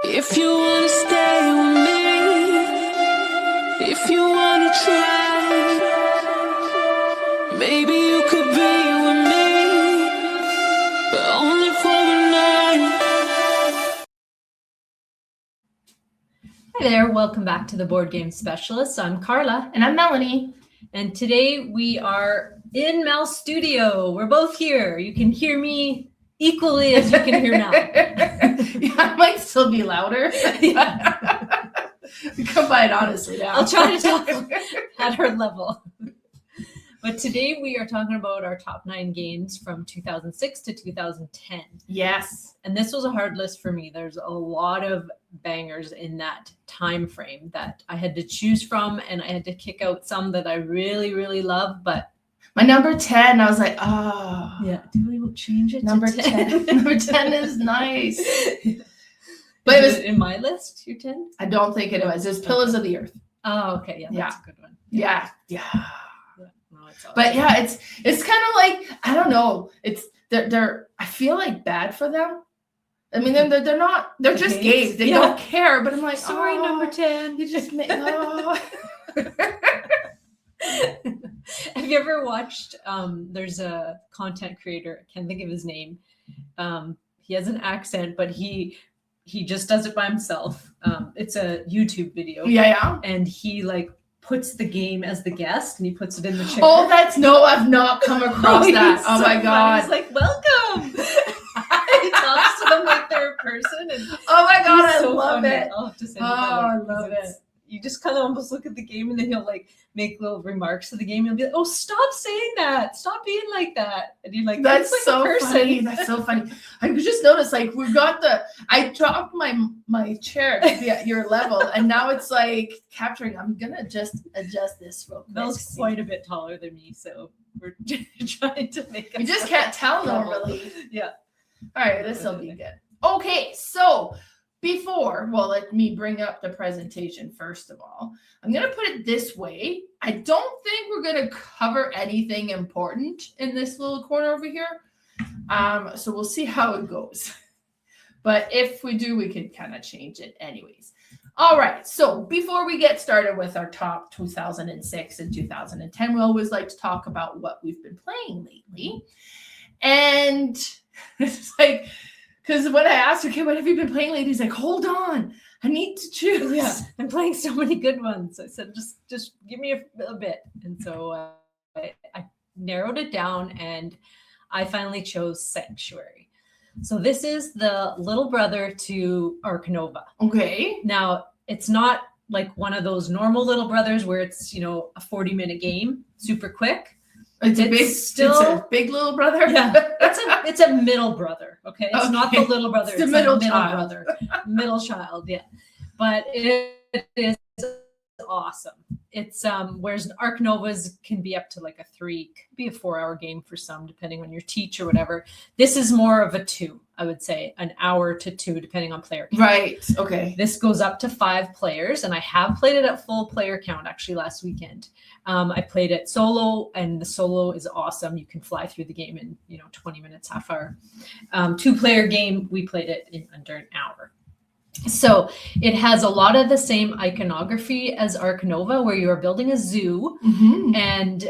If you wanna stay with me, if you wanna try, maybe you could be with me, but only for a night. Hi there, welcome back to the Board Game Specialist. I'm Carla. And I'm Melanie. And today we are in Mel's studio. We're both here. You can hear me equally as you can hear Mel. Yeah, I might still be louder. Come by it honestly now. I'll try to talk at her level. But today we are talking about our top 9 games from 2006 to 2010. Yes. And this was a hard list for me. There's a lot of bangers in that time frame that I had to choose from, and I had to kick out some that I really, really love. But my number 10, I was like, oh. Yeah. Do we change it number to 10? Number 10 is nice. But it was in my list, your 10? I don't think it was. It's Pillars of the Earth. Oh, okay. Yeah, that's a good one. Yeah. No, it's awesome. But yeah, it's kind of like, I don't know. It's they're I feel like bad for them. I mean, they're not. They're just games. They don't care. But I'm like, sorry, number 10. You just made. Oh. Have you ever watched? There's a content creator. I can't think of his name. He has an accent, but he just does it by himself. It's a YouTube video. Yeah. And he puts the game as the guest, and he puts it in the chair. Oh, I've not come across that. Oh my God. He's like, welcome. He talks to them like they're a person. And oh my God, I so love funny. it. I'll have to send you I that. love it. You just kind of almost look at the game, and then he'll make little remarks to the game. He'll be like, "Oh, stop saying that! Stop being like that!" And you're like, "That's like so a person." funny. That's so funny." I just noticed, we've got I dropped my chair to be at your level, and now it's capturing. I'm gonna just adjust this real quick. Mel's quite a bit taller than me, so we're trying to make. You just can't tell normally. Yeah. All right, this will be good. Okay, so. Let me bring up the presentation first of all. I'm going to put it this way. I don't think we're going to cover anything important in this little corner over here. So we'll see how it goes. But if we do, we can kind of change it anyways. All right. So before we get started with our top 2006 and 2010, we always like to talk about what we've been playing lately. And it's because when I asked, okay, what have you been playing lately? He's like, hold on, I need to choose. Yeah, I'm playing so many good ones. I said, just give me a bit. And so I narrowed it down, and I finally chose Sanctuary. So this is the little brother to Agricola. Okay. Now, it's not like one of those normal little brothers where it's, a 40-minute game, super quick. It's a big little brother. Yeah, it's a middle brother. Okay, it's not the little brother. It's the middle child. Brother, middle child. Yeah, but it is awesome. It's whereas Arc Novas can be up to could be a 4-hour game for some, depending on your teach or whatever. This is more of a 2, I would say, an hour to 2, depending on player count. Right. Okay. This goes up to 5 players, and I have played it at full player count actually last weekend. I played it solo, and the solo is awesome. You can fly through the game in 20 minutes, half hour. 2-player game, we played it in under an hour. So it has a lot of the same iconography as Arc Nova, where you are building a zoo, and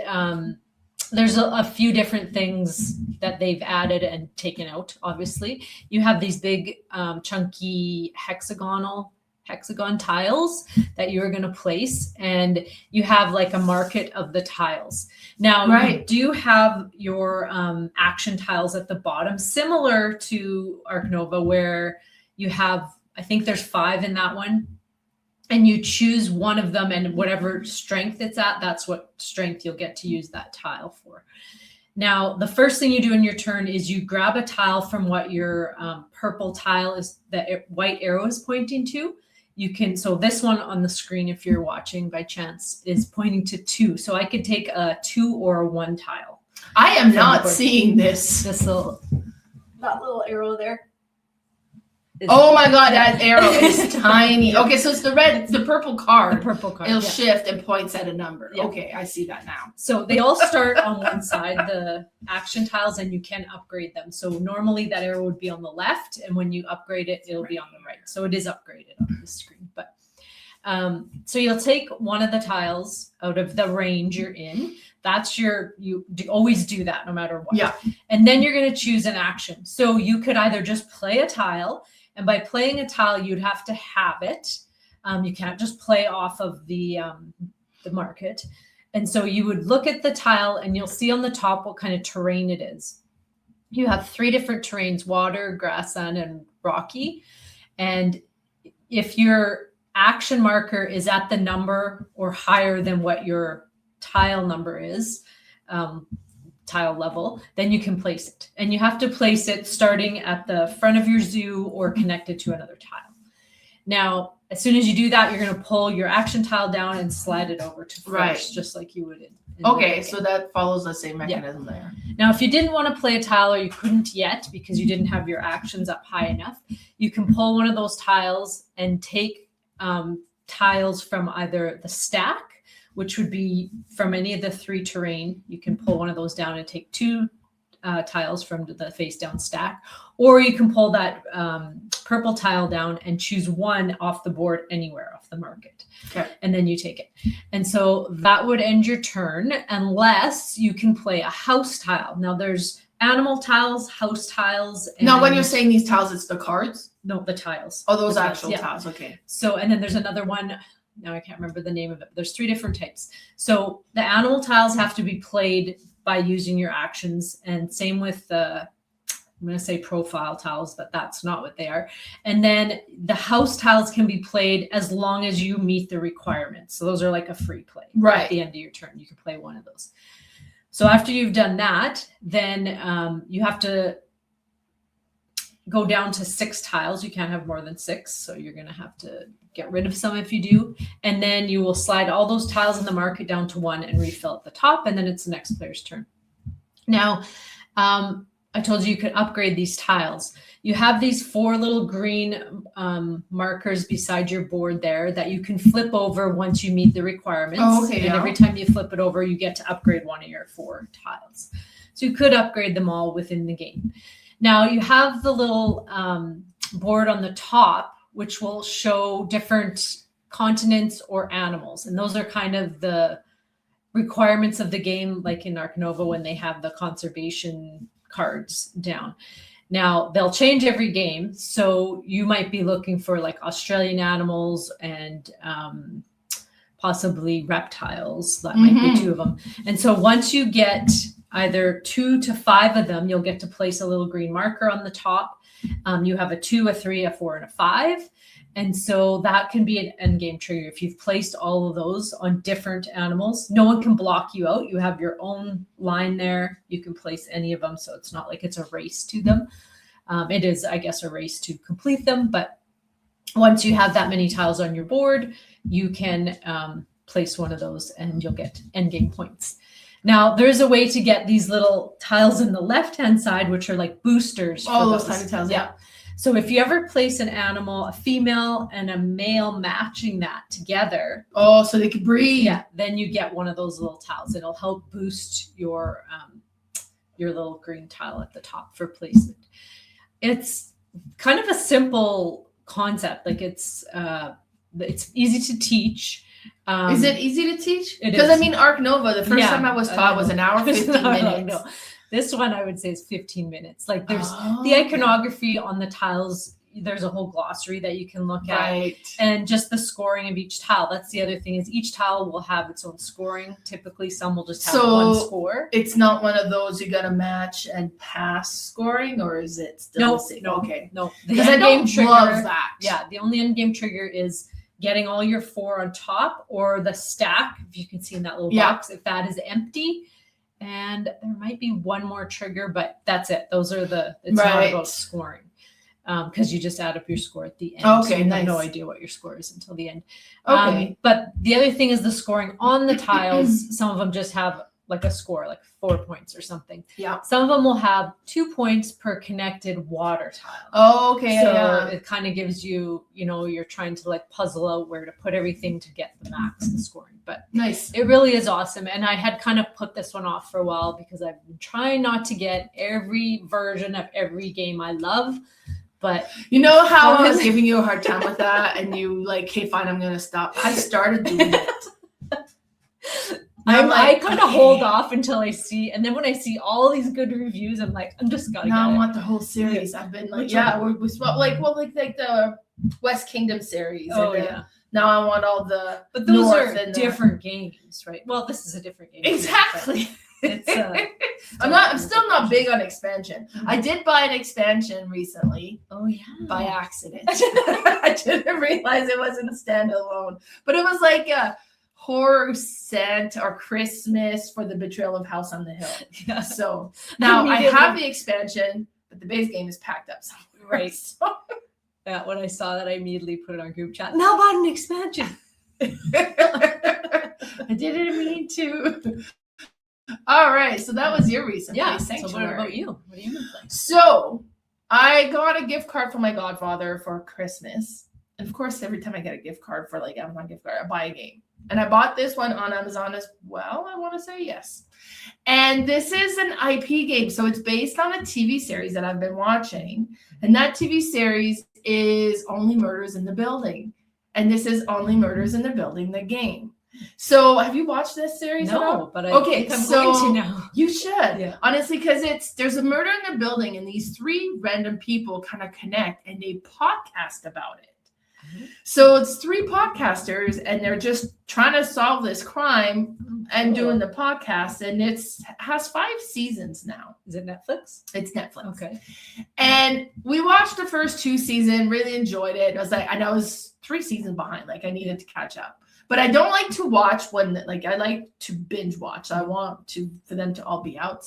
there's a few different things that they've added and taken out. Obviously, you have these big, chunky hexagon tiles that you are going to place, and you have a market of the tiles. Now, you do have your action tiles at the bottom, similar to Arc Nova, where you have, I think there's 5 in that one, and you choose one of them, and whatever strength it's at, that's what strength you'll get to use that tile for. Now, the first thing you do in your turn is you grab a tile from what your purple tile is, that white arrow is pointing to. So this one on the screen, if you're watching by chance, is pointing to 2. So I could take a 2 or a 1 tile. I am not seeing this. That little arrow there. Oh my God, that arrow is tiny. Okay, so it's the purple card. The purple card. It'll shift and points at a number. Yeah. Okay, I see that now. So they all start on one side, the action tiles, and you can upgrade them. So normally that arrow would be on the left, and when you upgrade it, it'll be on the right. So it is upgraded on the screen. But so you'll take one of the tiles out of the range you're in. That's you always do that no matter what. Yeah. And then you're going to choose an action. So you could either just play a tile, and by playing a tile, you'd have to have it. You can't just play off of the market. And so you would look at the tile and you'll see on the top what kind of terrain it is. You have 3 different terrains: water, grassland, and rocky. And if your action marker is at the number or higher than what your tile number is, tile level, then you can place it. And you have to place it starting at the front of your zoo or connected to another tile. Now, as soon as you do that, you're going to pull your action tile down and slide it over to first, just like you would in Okay, so that follows the same mechanism there. Now, if you didn't want to play a tile, or you couldn't yet because you didn't have your actions up high enough, you can pull one of those tiles and take tiles from either the stack, which would be from any of the 3 terrain. You can pull one of those down and take 2 tiles from the face down stack, or you can pull that purple tile down and choose one off the board anywhere off the market. Okay. And then you take it. And so that would end your turn unless you can play a house tile. Now there's animal tiles, house tiles. Now, when you're saying these tiles, it's the cards? No, the tiles. Oh, those the actual tiles. Okay. So, and then there's another one. Now I can't remember the name of it. There's 3 different types. So the animal tiles have to be played by using your actions, and same with the, I'm going to say profile tiles, but that's not what they are. And then the house tiles can be played as long as you meet the requirements. So those are like a free play. Right. At the end of your turn, you can play one of those. So after you've done that, then you have to go down to 6 tiles. You can't have more than 6. So you're going to have to get rid of some if you do. And then you will slide all those tiles in the market down to 1 and refill at the top. And then it's the next player's turn. Now, I told you could upgrade these tiles. You have these 4 little green markers beside your board there that you can flip over once you meet the requirements. Oh, okay, and every time you flip it over, you get to upgrade one of your 4 tiles. So you could upgrade them all within the game. Now you have the little board on the top, which will show different continents or animals. And those are kind of the requirements of the game, like in Ark Nova when they have the conservation cards down. Now they'll change every game. So you might be looking for like Australian animals and possibly reptiles. That might be 2 of them. And so once you get either 2 to 5 of them, you'll get to place a little green marker on the top. You have a 2, a 3, a 4, and a 5. And so that can be an end game trigger. If you've placed all of those on different animals, no one can block you out. You have your own line there. You can place any of them. So it's not like it's a race to them. It is, I guess, a race to complete them. But once you have that many tiles on your board, you can place one of those and you'll get end game points. Now, there's a way to get these little tiles in the left-hand side, which are like boosters. Oh, those tiny tiles. Yeah. So if you ever place an animal, a female and a male matching that together. Oh, so they can breed. Yeah. Then you get one of those little tiles. It'll help boost your little green tile at the top for placement. It's kind of a simple concept. Like it's easy to teach. Is it easy to teach? It Because is. I mean, Ark Nova, the first time I was taught was an hour, 15 minutes. No. This one I would say is 15 minutes. Like there's the iconography on the tiles. There's a whole glossary that you can look at, and just the scoring of each tile. That's the other thing is each tile will have its own scoring. Typically, some will just have one score. It's not one of those you got to match and pass scoring, or is it still the same? Okay, no. Because I don't love that. Yeah, the only end game trigger is getting all your 4 on top, or the stack. If you can see in that little box, if that is empty. And there might be one more trigger, but that's it. Those are it's not about scoring because you just add up your score at the end. Okay, so you nice. have no idea what your score is until the end. Okay. But the other thing is the scoring on the tiles. Some of them just have like a score, like 4 points or something. Yeah. Some of them will have 2 points per connected water tile. Oh, okay. So it kind of gives you, you're trying to like puzzle out where to put everything to get the max scoring. But nice. It really is awesome. And I had kind of put this one off for a while because I've been trying not to get every version of every game I love. But you know how I was giving you a hard time with that, and you like, hey, fine, I'm gonna stop. I started doing it. I kind of hold off until I see, and then when I see all these good reviews, I'm like, I'm just gotta. Now get I it. want the whole series. I've been like, we like the West Kingdom series. Oh yeah. Now I want all the. But those North are different games, right? Well, this is a different game. Exactly. It's I'm still not big on expansion. I did buy an expansion recently. Oh yeah. By accident. I didn't realize it wasn't a standalone, but it was like a horror set or Christmas for the Betrayal of House on the Hill. Yeah. So now I have the expansion, but the base game is packed up somewhere. Right. So. Yeah, when I saw that, I immediately put it on group chat. Now bought an expansion. I didn't mean to. All right, so that was your recent play, Sanctuary. So what about you? What do you been playing? So I got a gift card from my godfather for Christmas. And of course, every time I get a gift card for like Amazon gift card, I buy a game. And I bought this one on Amazon as well. I want to say yes. And this is an IP game. So it's based on a TV series that I've been watching. And that TV series is Only Murders in the Building. And this is Only Murders in the Building, the game. So have you watched this series? No, but I think I'm so going to now. You should. Yeah. Honestly, because there's a murder in the building and these three random people kind of connect and they podcast about it. So it's three podcasters and they're just trying to solve this crime and doing the podcast, and it has 5 seasons now. Is it Netflix? It's Netflix. Okay. And we watched the first 2 seasons, really enjoyed it. I was like, I was 3 seasons behind, like I needed to catch up. But I don't like to watch when, like, I like to binge watch. I want for them to all be out.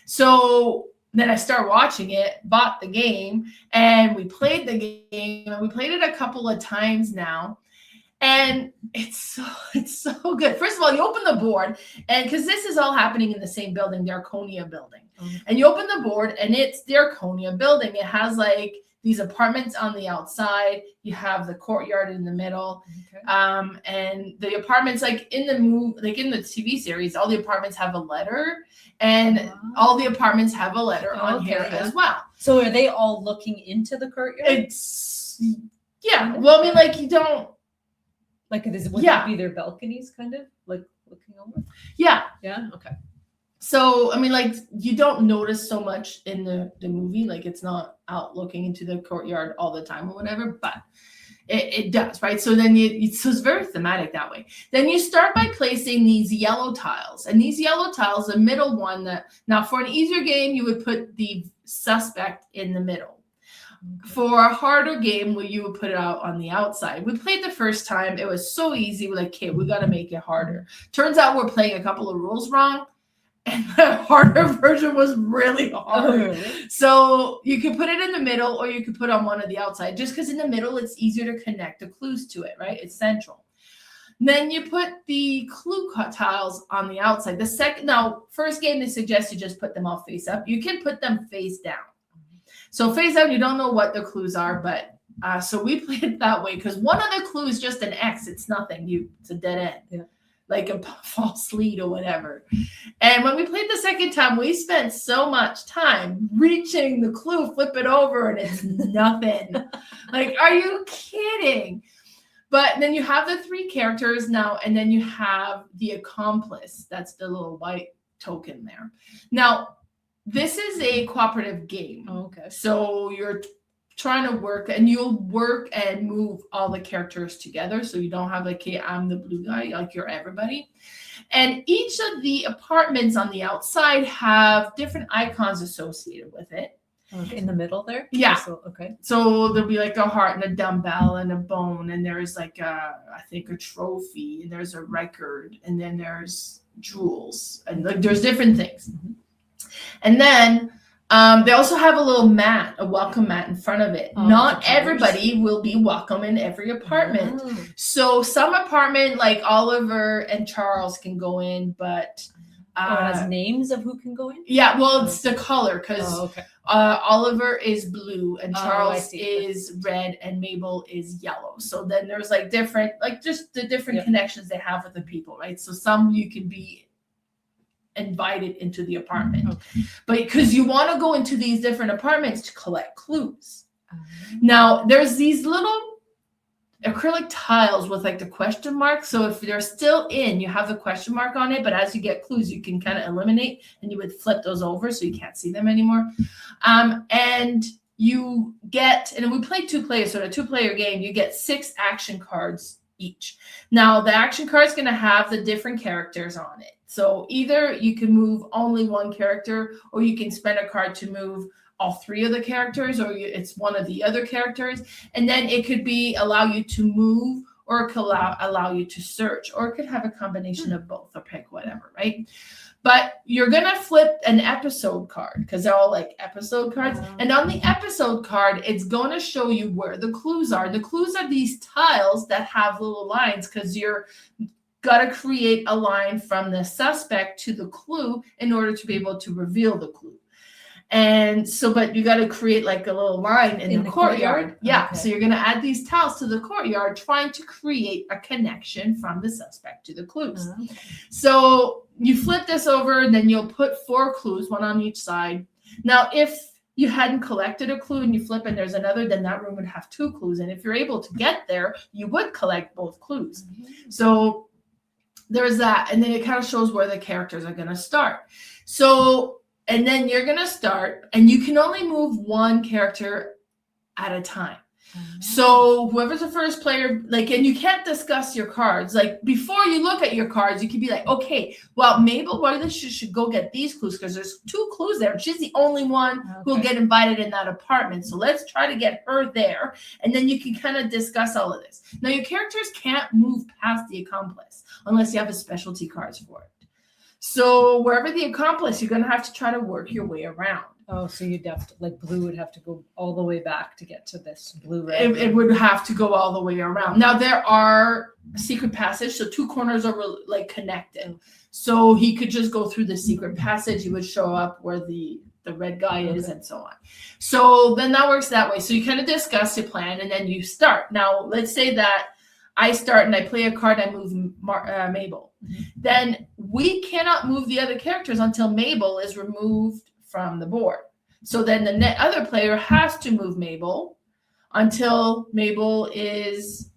So then I started watching it, bought the game, and we played the game. And we played it a couple of times now. And it's so good. First of all, you open the board, and because this is all happening in the same building, the Arconia building. Mm-hmm. And you open the board, and it's the Arconia building. It has like these apartments on the outside. You have the courtyard in the middle. Okay. And the apartments, like in the the TV series, all the apartments have a letter, and all the apartments have a letter on here as well. So are they all looking into the courtyard? Yeah. Well, I mean, like you don't. Like would it be their balconies, kind of like looking over? Yeah. Yeah. Okay. So, I mean, like, you don't notice so much in the movie. Like, it's not out looking into the courtyard all the time or whatever, but it does, right? So then so it's very thematic that way. Then you start by placing these yellow tiles. And these yellow tiles, the middle one, now for an easier game, you would put the suspect in the middle. Okay. For a harder game, you would put it out on the outside. We played the first time. It was so easy. We're like, okay, we got to make it harder. Turns out we're playing a couple of rules wrong. And the harder version was really hard. Oh, really? So you could put it in the middle or you could put on one of the outside. Just because in the middle, it's easier to connect the clues to it, right? It's central. Then you put the clue tiles on the outside. First game, they suggest you just put them all face up. You can put them face down. So face up, you don't know what the clues are, but so we played it that way because one of the clues is just an X. It's nothing. It's a dead end. Yeah. Like a false lead or whatever. And when we played the second time, we spent so much time reaching the clue, flip it over, and it's nothing. Like, are you kidding? But then you have the 3 characters now, and then you have the accomplice. That's the little white token there. Now, this is a cooperative game. Oh, okay. So you're trying to work, and you'll work and move all the characters together. So you don't have like, hey, I'm the blue guy, like you're everybody. And each of the apartments on the outside have different icons associated with it. Okay. In the middle there? Yeah. Okay. So there'll be like a heart and a dumbbell and a bone. And there's like I think a trophy, and there's a record, and then there's jewels, and like there's different things. Mm-hmm. And then they also have a little mat, a welcome mat in front of it. Oh, not everybody will be welcome in every apartment. Oh. So some apartment, like Oliver and Charles, can go in, but it has names of who can go in? Yeah, well, it's the color because Oliver is blue and Charles is red and Mabel is yellow. So then there's like different, like just the different connections they have with the people, right? So some you can be invited into the apartment, but because you want to go into these different apartments to collect clues. Now, there's these little acrylic tiles with like the question mark. So if they're still in, you have the question mark on it, but as you get clues, you can kind of eliminate, and you would flip those over so you can't see them anymore. And you get, and we play 2 players, so in a 2-player game, you get 6 action cards each. Now, the action card is going to have the different characters on it. So either you can move only one character, or you can spend a card to move all 3 of the characters, or it's one of the other characters. And then it could be allow you to move, or it could allow you to search, or it could have a combination of both, or pick whatever, right? But you're going to flip an episode card, because they're all like episode cards. And on the episode card, it's going to show you where the clues are. The clues are these tiles that have little lines, because you're got to create a line from the suspect to the clue in order to be able to reveal the clue. And so, but you got to create like a little line in the courtyard. Yeah. Okay. So you're going to add these tiles to the courtyard, trying to create a connection from the suspect to the clues. Okay. So you flip this over, and then you'll put 4 clues, 1 on each side. Now, if you hadn't collected a clue and you flip and there's another, then that room would have 2 clues. And if you're able to get there, you would collect both clues. So there's that. And then it kind of shows where the characters are going to start. So, and then you're going to start, and you can only move 1 character at a time. So whoever's the first player, like, and you can't discuss your cards. Like, before you look at your cards, you could be like, okay, well, Mabel, well, should go get these clues, because there's 2 clues there. She's the only one who will get invited in that apartment. So let's try to get her there. And then you can kind of discuss all of this. Now, your characters can't move past the accomplice unless you have a specialty cards for it. So wherever the accomplice, you're going to have to try to work your way around. Oh, so you'd have to, like, blue would have to go all the way back to get to this blue. It would have to go all the way around. Now, there are secret passage, so 2 corners are like connected. So he could just go through the secret passage. He would show up where the red guy is, and so on. So then that works that way. So you kind of discuss your plan, and then you start. Now, let's say that I start and I play a card, I move Mabel. Then we cannot move the other characters until Mabel is removed from the board. So then the other player has to move Mabel until Mabel is,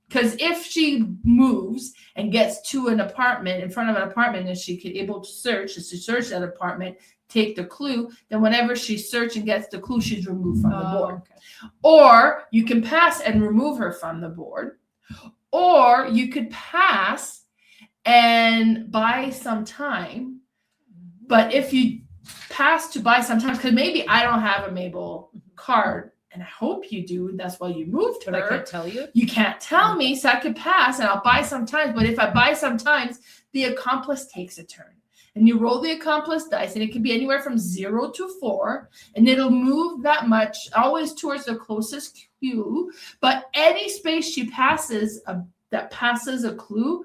because if she moves and gets to an apartment, in front of an apartment, and she could able to search that apartment, take the clue, then whenever she searches and gets the clue, she's removed from the board. Okay. Or you can pass and remove her from the board. Or you could pass and buy some time. But if you pass to buy some time, because maybe I don't have a Mabel card, and I hope you do. That's why you moved her. But I can't tell you. You can't tell me, so I could pass and I'll buy sometimes. But if I buy sometimes, the accomplice takes a turn. And you roll the accomplice dice, and it can be anywhere from 0 to 4, and it'll move that much, always towards the closest clue. But any space she passes that passes a clue,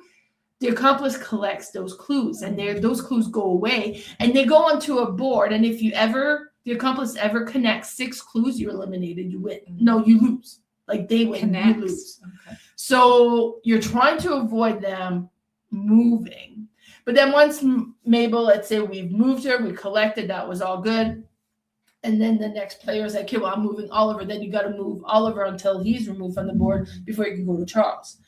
the accomplice collects those clues, and those clues go away, and they go onto a board. And if the accomplice ever connects 6 clues, you're eliminated. You win. No, you lose. Like, they win, you lose. Okay. So you're trying to avoid them moving. But then once Mabel, let's say we've moved her, we collected, that was all good. And then the next player is like, okay, well, I'm moving Oliver. Then you got to move Oliver until he's removed from the board before you can go to Charles.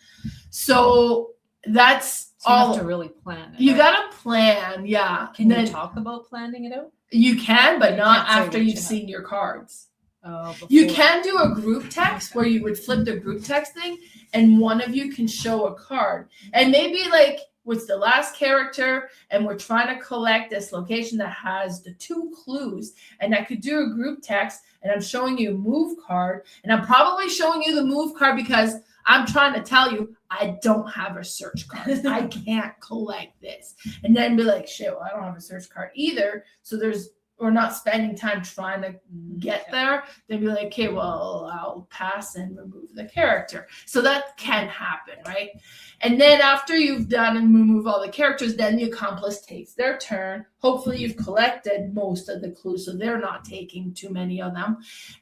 So that's all. You have to really plan it. You got to plan, yeah. Can you talk about planning it out? You can, but not after you've seen your cards. Oh, you can do a group text where you would flip the group text thing, and one of you can show a card. And maybe, like, what's the last character, and we're trying to collect this location that has the 2 clues, and I could do a group text, and I'm showing you a move card, and I'm probably showing you the move card because I'm trying to tell you I don't have a search card. I can't collect this. And then be like, shit, well, I don't have a search card either. So we're not spending time trying to get there. Then be like, okay, well, I'll pass and remove the character. So that can happen, right? And then after you've done and remove all the characters, then the accomplice takes their turn. Hopefully you've collected most of the clues, so they're not taking too many of them.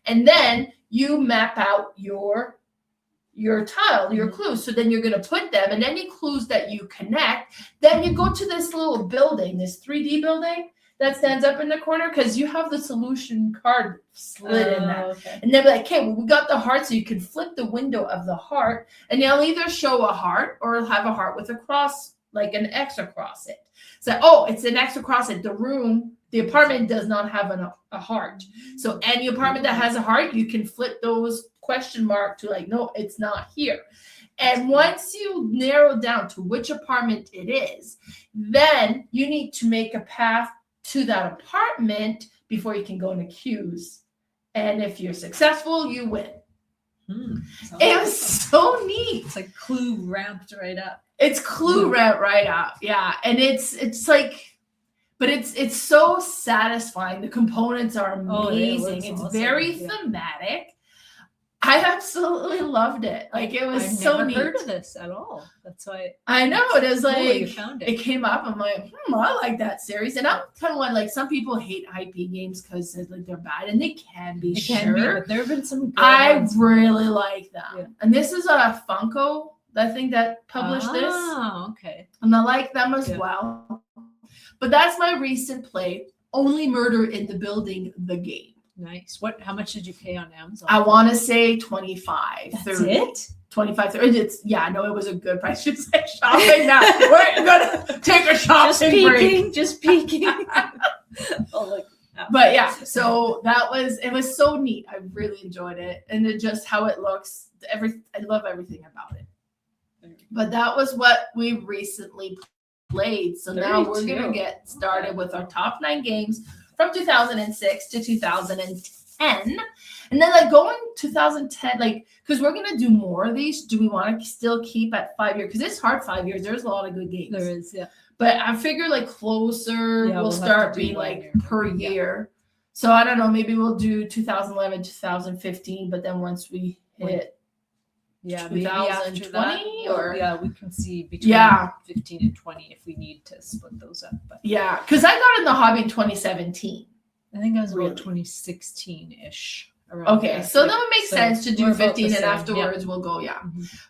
And then you map out your tile, your clues. So then you're going to put them, and any clues that you connect, then you go to this little building, this 3D building. that stands up in the corner because you have the solution card slid in that. Okay. And they'll be like, okay, well, we got the heart, so you can flip the window of the heart, and they'll either show a heart or have a heart with a cross, like an X across it. So, oh, it's an X across it. The apartment does not have a heart. So any apartment that has a heart, you can flip those question mark to like, no, it's not here. And once you narrow down to which apartment it is, then you need to make a path to that apartment before you can go into queues. And if you're successful, you win. It was so neat. It's like Clue ramped right up. It's Clue ramped right up. Yeah. And it's like, but it's so satisfying. The components are amazing. It's awesome. Very thematic. I absolutely loved it. Like it was so neat. I've never heard of this at all. That's why I know it is like you found it. It came up. I'm like, I like that series. And I'm kind of like some people hate IP games because like they're bad, and they can be. But there have been some. I really like them, yeah. And this is a Funko, I think, that published this. Oh, okay. And I like them as well. But that's my recent play. Only Murder in the Building, the game. Nice. How much did you pay on Amazon? I want to say 25. That's 30. it? 25, 30. It was a good price. Just like shopping now. We're gonna take a shopping break. Just peeking. But yeah, so it was so neat. I really enjoyed it. And it just how it looks. I love everything about it. But that was what we recently played. So now we're gonna get started with our top 9 games from 2006 to 2010, and then like going 2010, like because we're gonna do more of these. Do we want to still keep at 5 years? Because it's hard 5 years. There's a lot of good games. There is, yeah. But I figure like closer, we'll start being like per year. So I don't know. Maybe we'll do 2011, 2015. But then once we hit 2020 or we can see between 15 and 20 if we need to split those up. But yeah, because I got in the hobby in 2017. I think I was about 2016-ish. Okay, so that would make sense to do 15 and afterwards we'll go,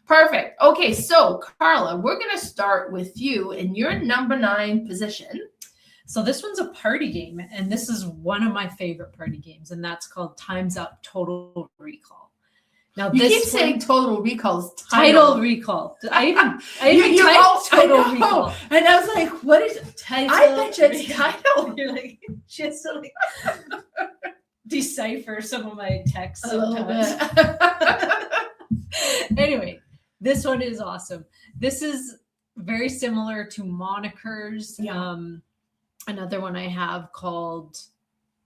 Perfect. Okay, so Carla, we're going to start with you in your number 9 position. So this one's a party game, and this is one of my favorite party games, and that's called Time's Up Total Recall. Now you keep saying Total Recall's Title Recall. I even typed Total Recall. And I was like, what is title? I bet you it's title. You're like, she has to like decipher some of my texts sometimes. Anyway, this one is awesome. This is very similar to Monikers. Another one I have called...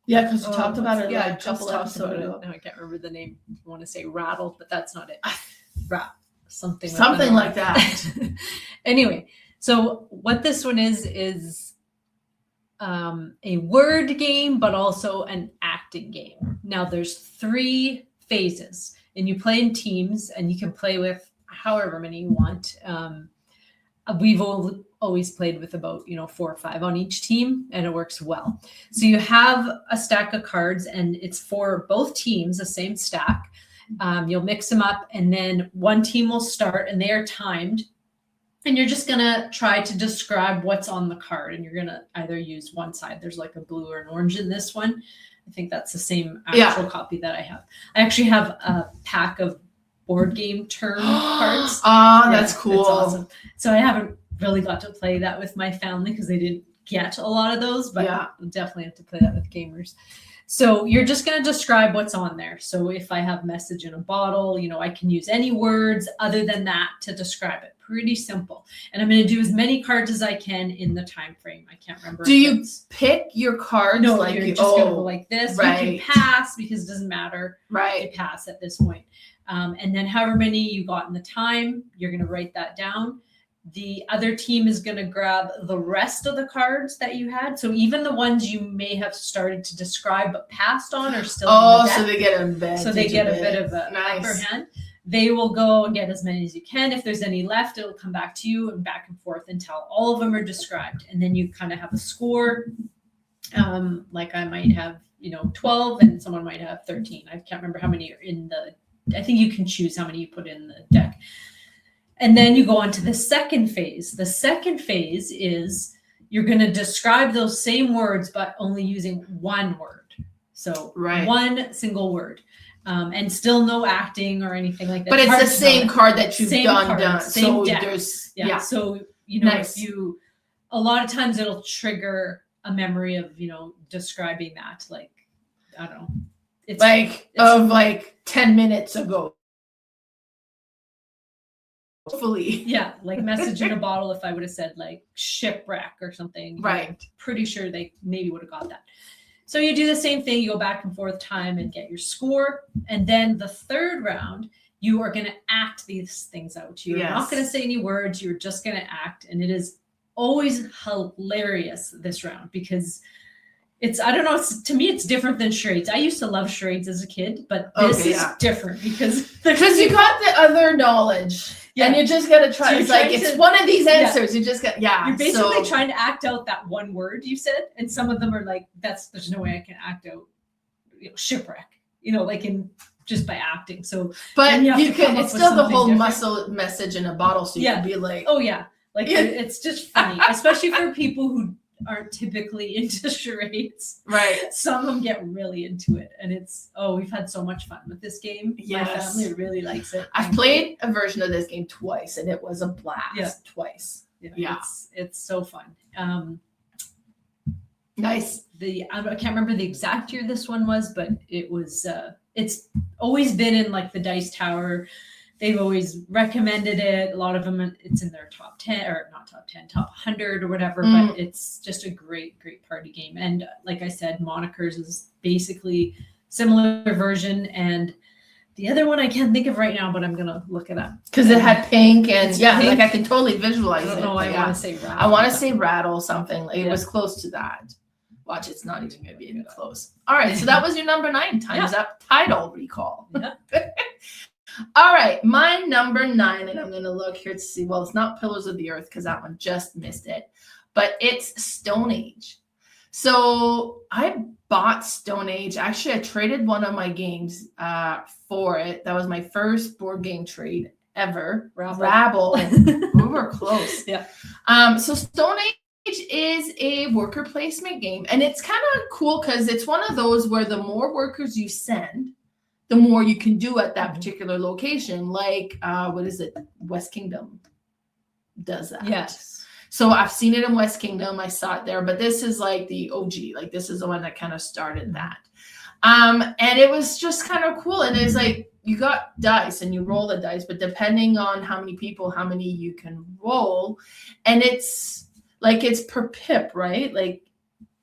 Yeah, because we talked about it a couple episodes ago. No, I can't remember the name. I want to say Rattle, but that's not it. Something like that. Anyway, so what this one is a word game, but also an acting game. Now there's 3 phases, and you play in teams, and you can play with however many you want. We've always played with about 4 or 5 on each team, and it works well. So you have a stack of cards, and it's for both teams, the same stack. You'll mix them up, and then one team will start, and they are timed. And you're just gonna try to describe what's on the card, and you're gonna either use one side. There's like a blue or an orange in this one. I think that's the same actual copy that I have. I actually have a pack of board game term cards. That's cool. That's awesome. So I haven't really got to play that with my family because they didn't get a lot of those, but I'll definitely have to play that with gamers. So you're just going to describe what's on there. So if I have message in a bottle, I can use any words other than that to describe it. Pretty simple. And I'm going to do as many cards as I can in the time frame. I can't remember. Do you pick your cards? No, like you're just going to go like this. Right. You can pass because it doesn't matter. Right. You pass at this point. And then however many you got in the time, you're going to write that down. The other team is going to grab the rest of the cards that you had. So even the ones you may have started to describe but passed on are still in the deck. So they get a bit. So they get a bit of an upper hand. They will go and get as many as you can. If there's any left, it'll come back to you and back and forth until all of them are described. And then you kind of have a score. Like I might have, 12 and someone might have 13. I can't remember how many are in I think you can choose how many you put in the deck. And then you go on to the second phase. The second phase is you're going to describe those same words, but only using one word. So one single word. And still no acting or anything like that. But it's the same card that you've done. Same so deck. there's So if you a lot of times it'll trigger a memory of describing that, like I don't know. It's like 10 minutes ago. Hopefully. Yeah, like message in a bottle if I would have said like shipwreck or something. Right. Pretty sure they maybe would have got that. So you do the same thing, you go back and forth time and get your score. And then the third round, you are going to act these things out. You're not going to say any words. You're just going to act. And it is always hilarious this round because I don't know, to me, it's different than charades. I used to love charades as a kid, but this is different because you got the other knowledge. Yeah. And you just got to try. So it's one of these answers. You just got, You're basically trying to act out that one word you said. And some of them are like, there's no way I can act out shipwreck, like just by acting. So, but you can, it's still the whole muscle message in a bottle. So you can be like, oh yeah. Like it's just funny, especially for people who aren't typically into charades. Right. Some of them get really into it. And we've had so much fun with this game. Yes. My family really likes it. I've played a version of this game twice and it was a blast. Yeah. Twice. Yeah. It's so fun. Nice. I can't remember the exact year this one was, but it was it's always been in like the Dice Tower. They've always recommended it. A lot of them, it's in their top 10 or not top 10, top 100 or whatever, but it's just a great, great party game. And like I said, Monikers is basically similar version. And the other one I can't think of right now, but I'm going to look it up. Because it had pink and pink. Like I can totally visualize it. I don't know. I want to say rattle. I want to say rattle something. Like it was close to that. Watch, it's not even going to be even close. All right. So that was your number 9. Time's up. Title recall. Yeah. All right, my number 9, and I'm going to look here to see. Well, it's not Pillars of the Earth because that one just missed it, but it's Stone Age. So I bought Stone Age. Actually, I traded one of my games for it. That was my first board game trade ever. Rabble. We were close. Yeah. So Stone Age is a worker placement game, and it's kind of cool because it's one of those where the more workers you send, the more you can do at that particular location. Like, what is it? West Kingdom does that. Yes. So I've seen it in West Kingdom. I saw it there, but this is like the OG. Like this is the one that kind of started that. And it was just kind of cool. And it's like, you got dice and you roll the dice, but depending on how many people, how many you can roll. And it's like, it's per pip, right? Like,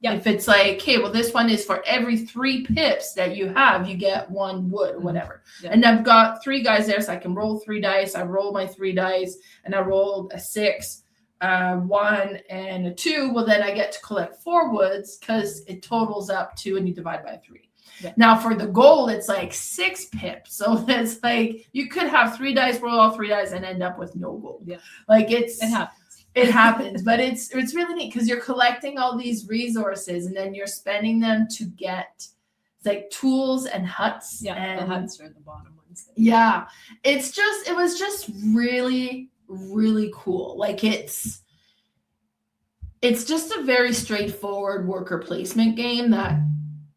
if it's like, okay, well, this one is for every 3 pips that you have, you get 1 wood or whatever. Yeah. And I've got 3 guys there, so I can roll 3 dice. I roll my 3 dice, and I rolled a 6, 1, and a 2. Well, then I get to collect 4 woods because it totals up to, and you divide by 3. Yeah. Now, for the goal, it's like 6 pips. So it's like you could have 3 dice, roll all 3 dice, and end up with no gold. Yeah. Like it happens. It happens, but it's really neat because you're collecting all these resources and then you're spending them to get like tools and huts. Yeah, and the huts are the bottom ones. Yeah, it was just really, really cool. Like it's just a very straightforward worker placement game that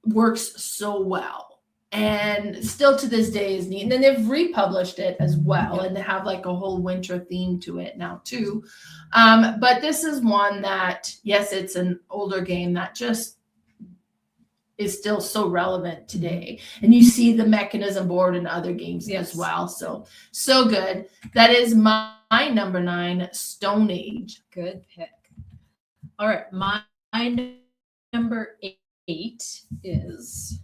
works so well. And still to this day is neat. And then they've republished it as well. And they have like a whole winter theme to it now too. But this is one that, yes, it's an older game that just is still so relevant today. And you see the mechanism board in other games as well. So good. That is my number 9, Stone Age. Good pick. All right. My number 8 is...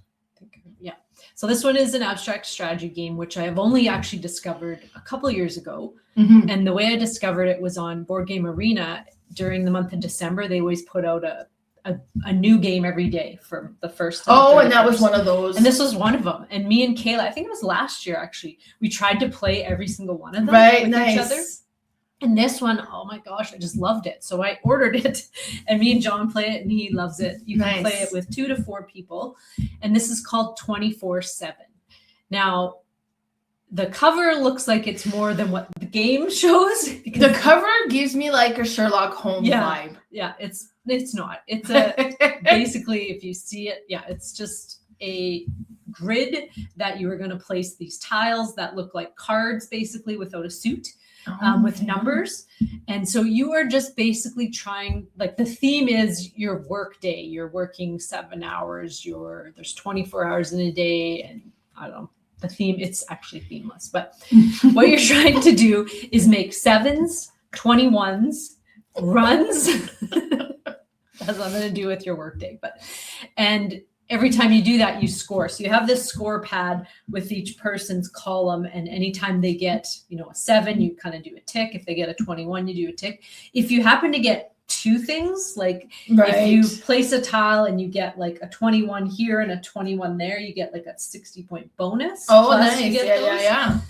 So this one is an abstract strategy game, which I have only actually discovered a couple of years ago. Mm-hmm. And the way I discovered it was on Boardgame Arena during the month of December. They always put out a new game every day for the first time. Oh, and that was one of those. And this was one of them. And me and Kayla, I think it was last year actually, we tried to play every single one of them with each other. And this one, oh my gosh, I just loved it. So I ordered it and me and John play it and he loves it. You can play it with 2 to 4 people. And this is called 24/7. Now, the cover looks like it's more than what the game shows. The cover gives me like a Sherlock Holmes vibe. Yeah, it's It's not. It's a basically, if you see it, yeah, it's just a grid that you are going to place these tiles that look like cards, basically without a suit, with numbers. And so you are just basically trying, like the theme is your work day. You're working 7 hours. There's 24 hours in a day, and I don't know. The theme, it's actually themeless, but what you're trying to do is make 7s, 21s, runs. Has nothing to do with your workday, and every time you do that, you score. So you have this score pad with each person's column, and anytime they get, a 7, you kind of do a tick. If they get a 21, you do a tick. If you happen to get 2 things, like if you place a tile and you get like a 21 here and a 21 there, you get like a 60-point bonus. Oh, nice. Yeah.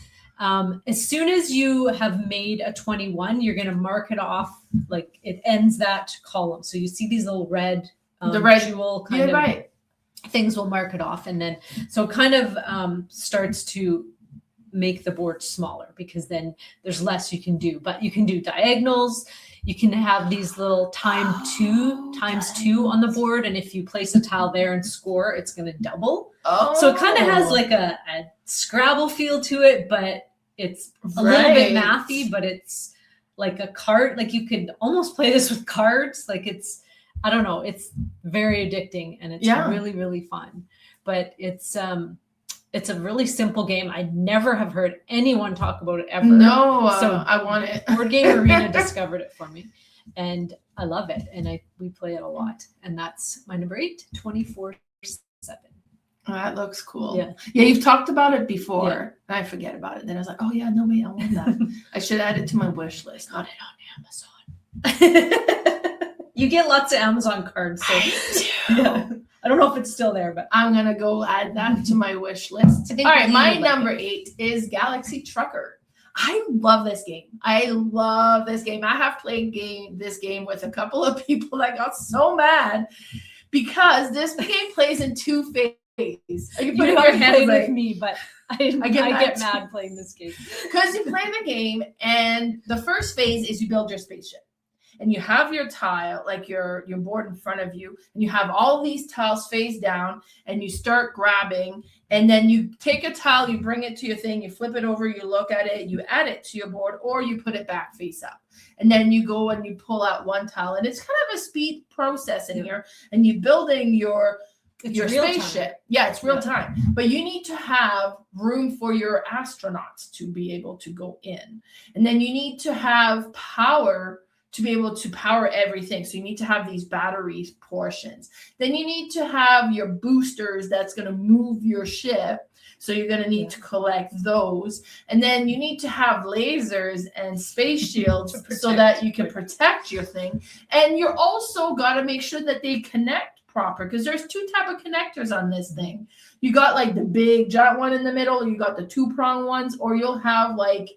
As soon as you have made a 21, you're going to mark it off, like it ends that column. So you see these little red, jewel kind of things will mark it off. And then, so it kind of starts to make the board smaller, because then there's less you can do, but you can do diagonals. You can have these little times 2 on the board. And if you place a tile there and score, it's going to double. So it kind of has like a Scrabble feel to it, but it's a little bit mathy, but it's like a card. Like you could almost play this with cards. Like it's, I don't know, it's very addicting, and it's really, really fun. But it's a really simple game. I never have heard anyone talk about it ever. No, so I want it. Boardgame Arena discovered it for me, and I love it. And we play it a lot. And that's my number 8, 24/7. Oh, that looks cool. Yeah, you've talked about it before. And I forget about it. Then I was like, oh yeah, no wait, I want that. I should add it to my wish list. Got it on Amazon. You get lots of Amazon cards. So. I do. Yeah. I don't know if it's still there, but I'm going to go add that to my wish list. All right, my number 8 is Galaxy Trucker. I love this game. I have played this game with a couple of people that got so mad because this game plays in 2 phases. You put your hand with me, but I get mad playing this game. Because you play the game, and the first phase is you build your spaceship. And you have your tile, like your board in front of you, and you have all these tiles face down, and you start grabbing, and then you take a tile, you bring it to your thing, you flip it over, you look at it, you add it to your board, or you put it back face up. And then you go and you pull out one tile, and it's kind of a speed process in here, and you're building your spaceship. Yeah, it's real time. But you need to have room for your astronauts to be able to go in. And then you need to have power to be able to power everything. So you need to have these battery portions. Then you need to have your boosters that's going to move your ship. So you're going to need to collect those. And then you need to have lasers and space shields so that you can protect your thing. And you're also got to make sure that they connect proper, because there's 2 type of connectors on this thing. You got like the big giant one in the middle, you got the 2-prong ones, or you'll have like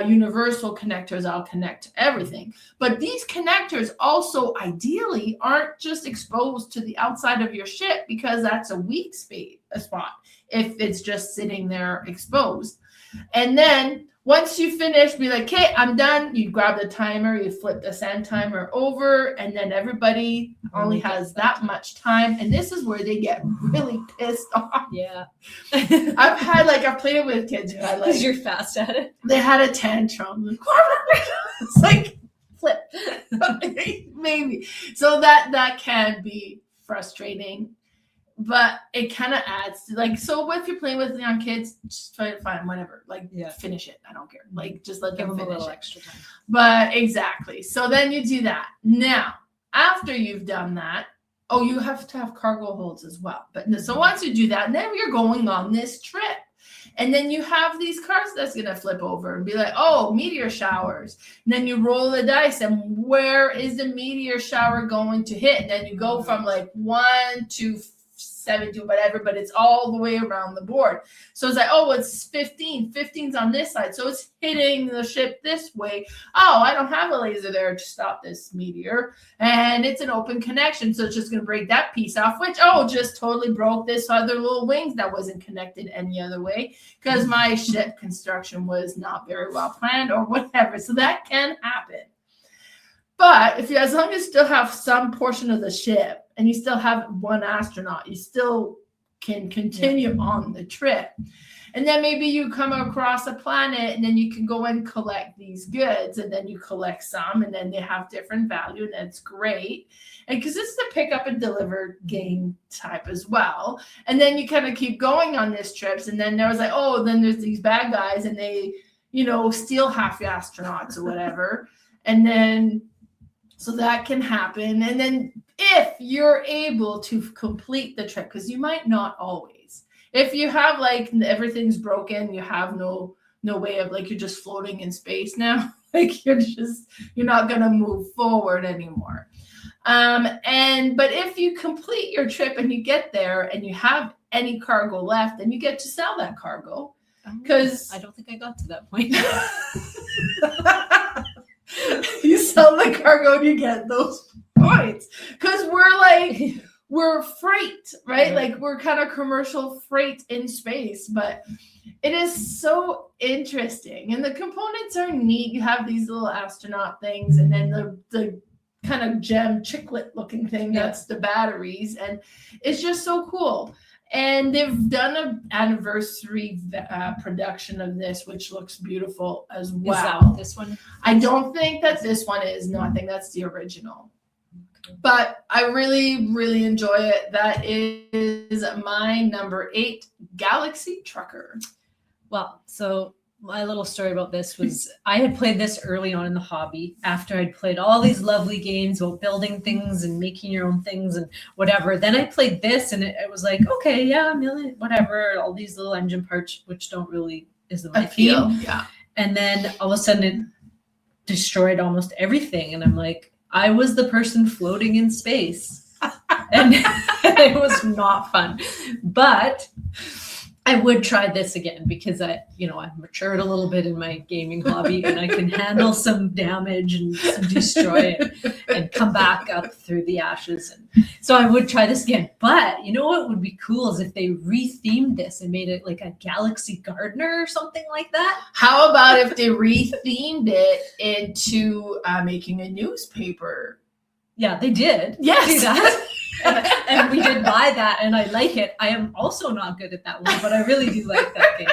universal connectors. I'll connect everything. But these connectors also ideally aren't just exposed to the outside of your ship, because that's a weak spot if it's just sitting there exposed. And then once you finish, be like, okay, I'm done. You grab the timer, you flip the sand timer over, and then everybody only has that much time. And this is where they get really pissed off. Yeah. I've played it with kids who had because you're fast at it. They had a tantrum. It's like flip. Maybe. So that can be frustrating. But it kind of adds to, like, so if you're playing with young kids, just try to find whatever, finish it. I don't care. Like, just let them finish a little extra time. But exactly. So then you do that. Now, after you've done that, you have to have cargo holds as well. But so once you do that, then you're going on this trip. And then you have these cards that's going to flip over and be like, meteor showers. And then you roll the dice, and where is the meteor shower going to hit? And then you go from like 1 to 70, whatever, but it's all the way around the board. So it's like, it's 15. 15's on this side. So it's hitting the ship this way. I don't have a laser there to stop this meteor. And it's an open connection. So it's just going to break that piece off, which, just totally broke this other little wings that wasn't connected any other way, because my ship construction was not very well planned or whatever. So that can happen. But if you, as long as you still have some portion of the ship and you still have one astronaut, you still can continue on the trip. And then maybe you come across a planet and then you can go and collect these goods, and then you collect some and then they have different value, and that's great. And because it's the pick up and deliver game type as well. And then you kind of keep going on these trips. And then there was like, oh, then there's these bad guys and they, steal half the astronauts or whatever. And then, so that can happen. And then if you're able to complete the trip, because you might not always, if you have like everything's broken, you have no way of, like, you're just floating in space now, like you're not going to move forward anymore. But if you complete your trip and you get there and you have any cargo left, then you get to sell that cargo. Because I don't think I got to that point. You sell the cargo and you get those points. Because we're freight, right? Like we're kind of commercial freight in space, but it is so interesting. And the components are neat. You have these little astronaut things, and then the kind of gem chiclet looking thing, that's the batteries. And it's just so cool. And they've done an anniversary production of this, which looks beautiful as well. Is that what this one? I don't think that this one is. No, I think that's the original. But I really, really enjoy it. That is my number 8, Galaxy Trucker. Well, so my little story about this was I had played this early on in the hobby after I'd played all these lovely games about building things and making your own things and whatever. Then I played this and it was like, okay, yeah, whatever, all these little engine parts, which don't really isn't my theme. Yeah. And then all of a sudden it destroyed almost everything. And I'm like, I was the person floating in space. And it was not fun. But I would try this again because I've matured a little bit in my gaming hobby and I can handle some damage and destroy it and come back up through the ashes. And so I would try this again. But you know what would be cool is if they rethemed this and made it like a Galaxy Gardener or something like that. How about if they rethemed it into making a newspaper? Yeah, they did. Yes. Do that. And we did buy that, and I like it. I am also not good at that one, but I really do like that game.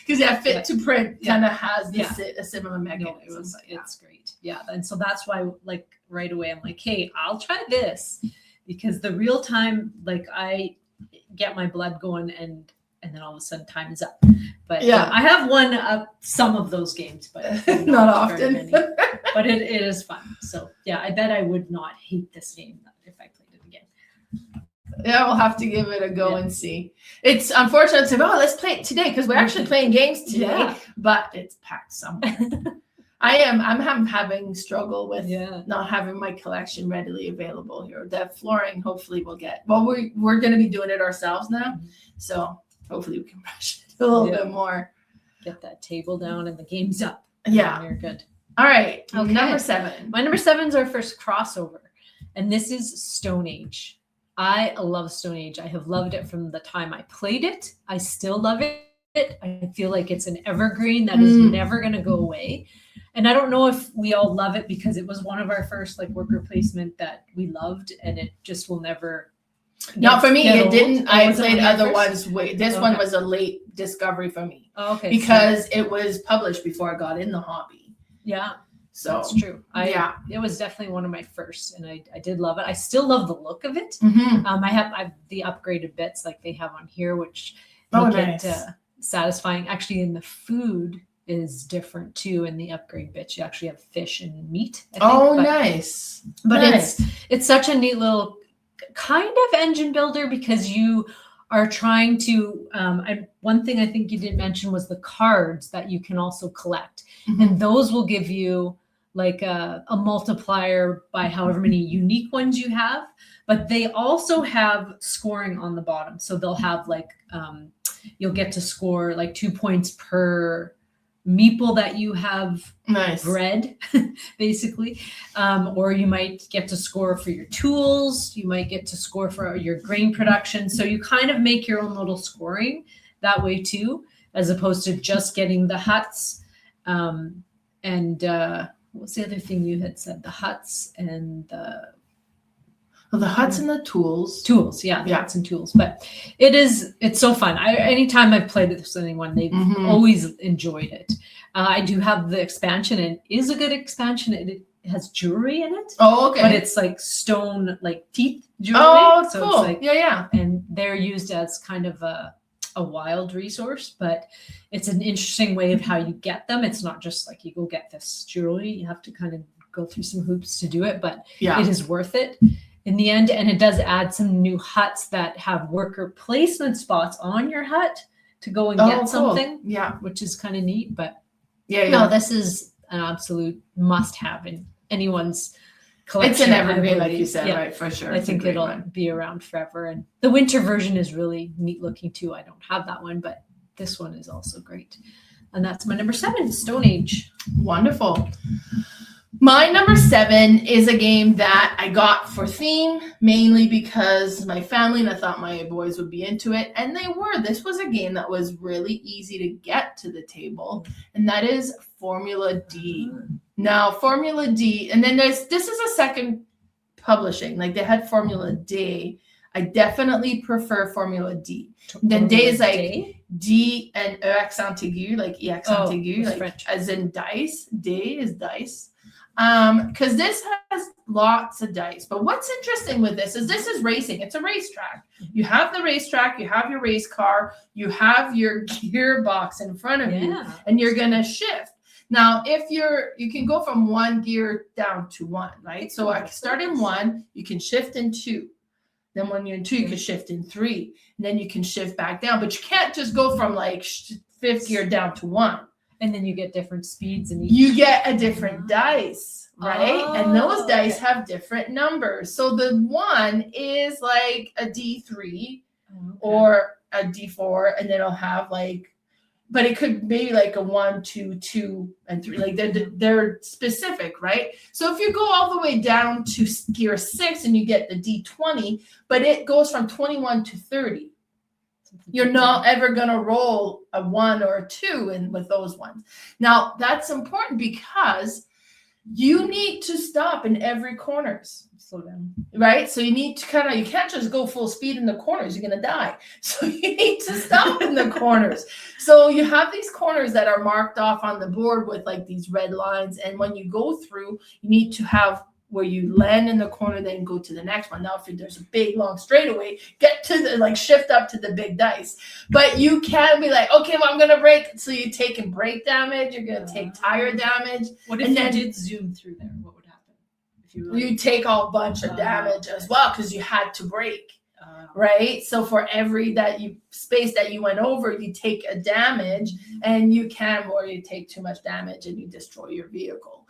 Because fit to print kind of has a similar mechanism. It's great. Yeah, and so that's why, like, right away, I'm like, hey, I'll try this because the real time, like, I get my blood going, and then all of a sudden time is up. But I have won some of those games, but not often. But it is fun. So I bet I would not hate this game if I played it again. Yeah, we'll have to give it a go and see. It's unfortunate to say, let's play it today because we're actually playing games today, but it's packed somewhere. I'm having struggle with not having my collection readily available here. That flooring, hopefully we'll get. Well, we're going to be doing it ourselves now, so hopefully we can brush it a little bit more. Get that table down and the game's up. Yeah, you're good. All right, okay. Number 7. My number 7 is our first crossover, and this is Stone Age. I love Stone Age. I have loved it from the time I played it. I still love it. I feel like it's an evergreen that is never going to go away. And I don't know if we all love it because it was one of our first worker placement that we loved, and it just will never. Not for me. It didn't. I played other ones. This one was a late discovery for me. Oh, okay. Because it was published before I got in the hobby. Yeah. So that's true. It was definitely one of my first, and I did love it. I still love the look of it. Mm-hmm. I have the upgraded bits like they have on here, which nice. Satisfying. Actually, in the food is different too. In the upgrade bits, you actually have fish and meat. I think. Nice. But it's such a neat little kind of engine builder because you are trying to. One thing I think you didn't mention was the cards that you can also collect, and those will give you like a multiplier by however many unique ones you have, but they also have scoring on the bottom. So they'll have you'll get to score 2 points per meeple that you have bred, basically. Or you might get to score for your tools. You might get to score for your grain production. So you kind of make your own little scoring that way too, as opposed to just getting the huts. What's the other thing you had said? The huts and the huts and the tools. Tools, yeah, huts and tools. But it's so fun. Anytime I've played this with anyone, they've always enjoyed it. I do have the expansion, and it is a good expansion. It has jewelry in it. Oh, okay. But it's like stone, like teeth jewelry. Oh, so cool. It's like, yeah. And they're used as kind of a wild resource, but it's an interesting way of how you get them. It's not just like you go get this jewelry. You have to kind of go through some hoops to do it, but it is worth it in the end. And it does add some new huts that have worker placement spots on your hut to go and get something. Yeah. Which is kind of neat, but no, this is an absolute must-have in anyone's collection. It's an evergreen, like you said, right? For sure. I think it'll be around forever. And the winter version is really neat looking too. I don't have that one, but this one is also great. And that's my number 7, Stone Age. Wonderful. My number 7 is a game that I got for theme, mainly because my family and I thought my boys would be into it, and they were. This was a game that was really easy to get to the table, and that is Formula D. Now, Formula D, and then this is a second publishing. Like they had Formula D. I definitely prefer Formula D. Then D is like D and E accent aigu, like E accent aigu, like French. As in dice. D is dice. Because this has lots of dice. But what's interesting with this is racing. It's a racetrack. You have the racetrack, you have your race car, you have your gearbox in front of you, and you're gonna shift. Now, if you can go from 1 gear down to 1, right? So I start in 1, you can shift in 2. Then when you're in 2, you can shift in 3. And then you can shift back down. But you can't just go from like 5th gear down to 1. And then you get different speeds and you get a different dice, right? And those dice have different numbers. So the 1 is like a D3 or a D4, and then it'll have like, but it could be like a 1, 2, 2, and 3. Like they're specific, right? So if you go all the way down to gear 6 and you get the D20, but it goes from 21 to 30. You're not ever going to roll a 1 or a 2 with those ones. Now, that's important because you need to stop in every corners. Slow down. Right? So you need to you can't just go full speed in the corners. You're going to die. So you need to stop in the corners. So you have these corners that are marked off on the board with like these red lines. And when you go through, you need to have where you land in the corner, then go to the next one. Now, if there's a big, long straightaway, get to the, shift up to the big dice. But you can be like, okay, well, I'm going to break. So you take and break damage. You're going to take tire damage. What if you did zoom through there? What would happen? If you take a bunch of damage as well because you had to break. Right? So for every space that you went over, you take a damage, and you can, or you take too much damage and you destroy your vehicle.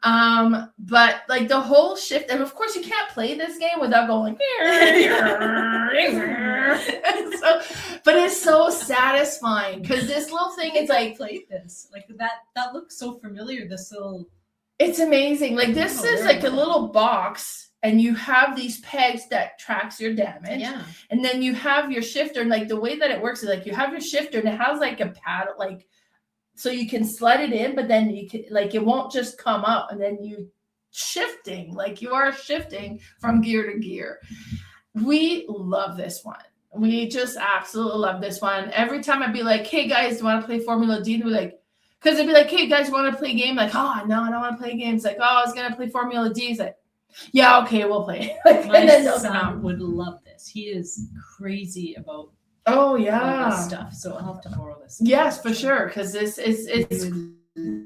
But like the whole shift, and of course you can't play this game without going so, but it's so satisfying because this little thing is like, played this like that looks so familiar. This little, it's amazing. Like this is like a little box, and you have these pegs that tracks your damage. Yeah. And then you have your shifter, and like the way that it works is like you have your shifter and it has like a paddle, like, so you can slide it in, but then you can, like, it won't just come up, and then you shifting, like you are shifting from gear to gear. We love this one. We just absolutely love this one. Every time I'd be like, hey guys, do you want to play Formula D? And we're like, because they'd be like, hey guys, you want to play a game? Like, oh, no, I don't want to play games. Like, oh, I was going to play Formula D. He's like, yeah, okay, we'll play. Like, my son would love this. He is crazy about all this stuff. So I'll have to borrow this. Yes, for sure. Because it's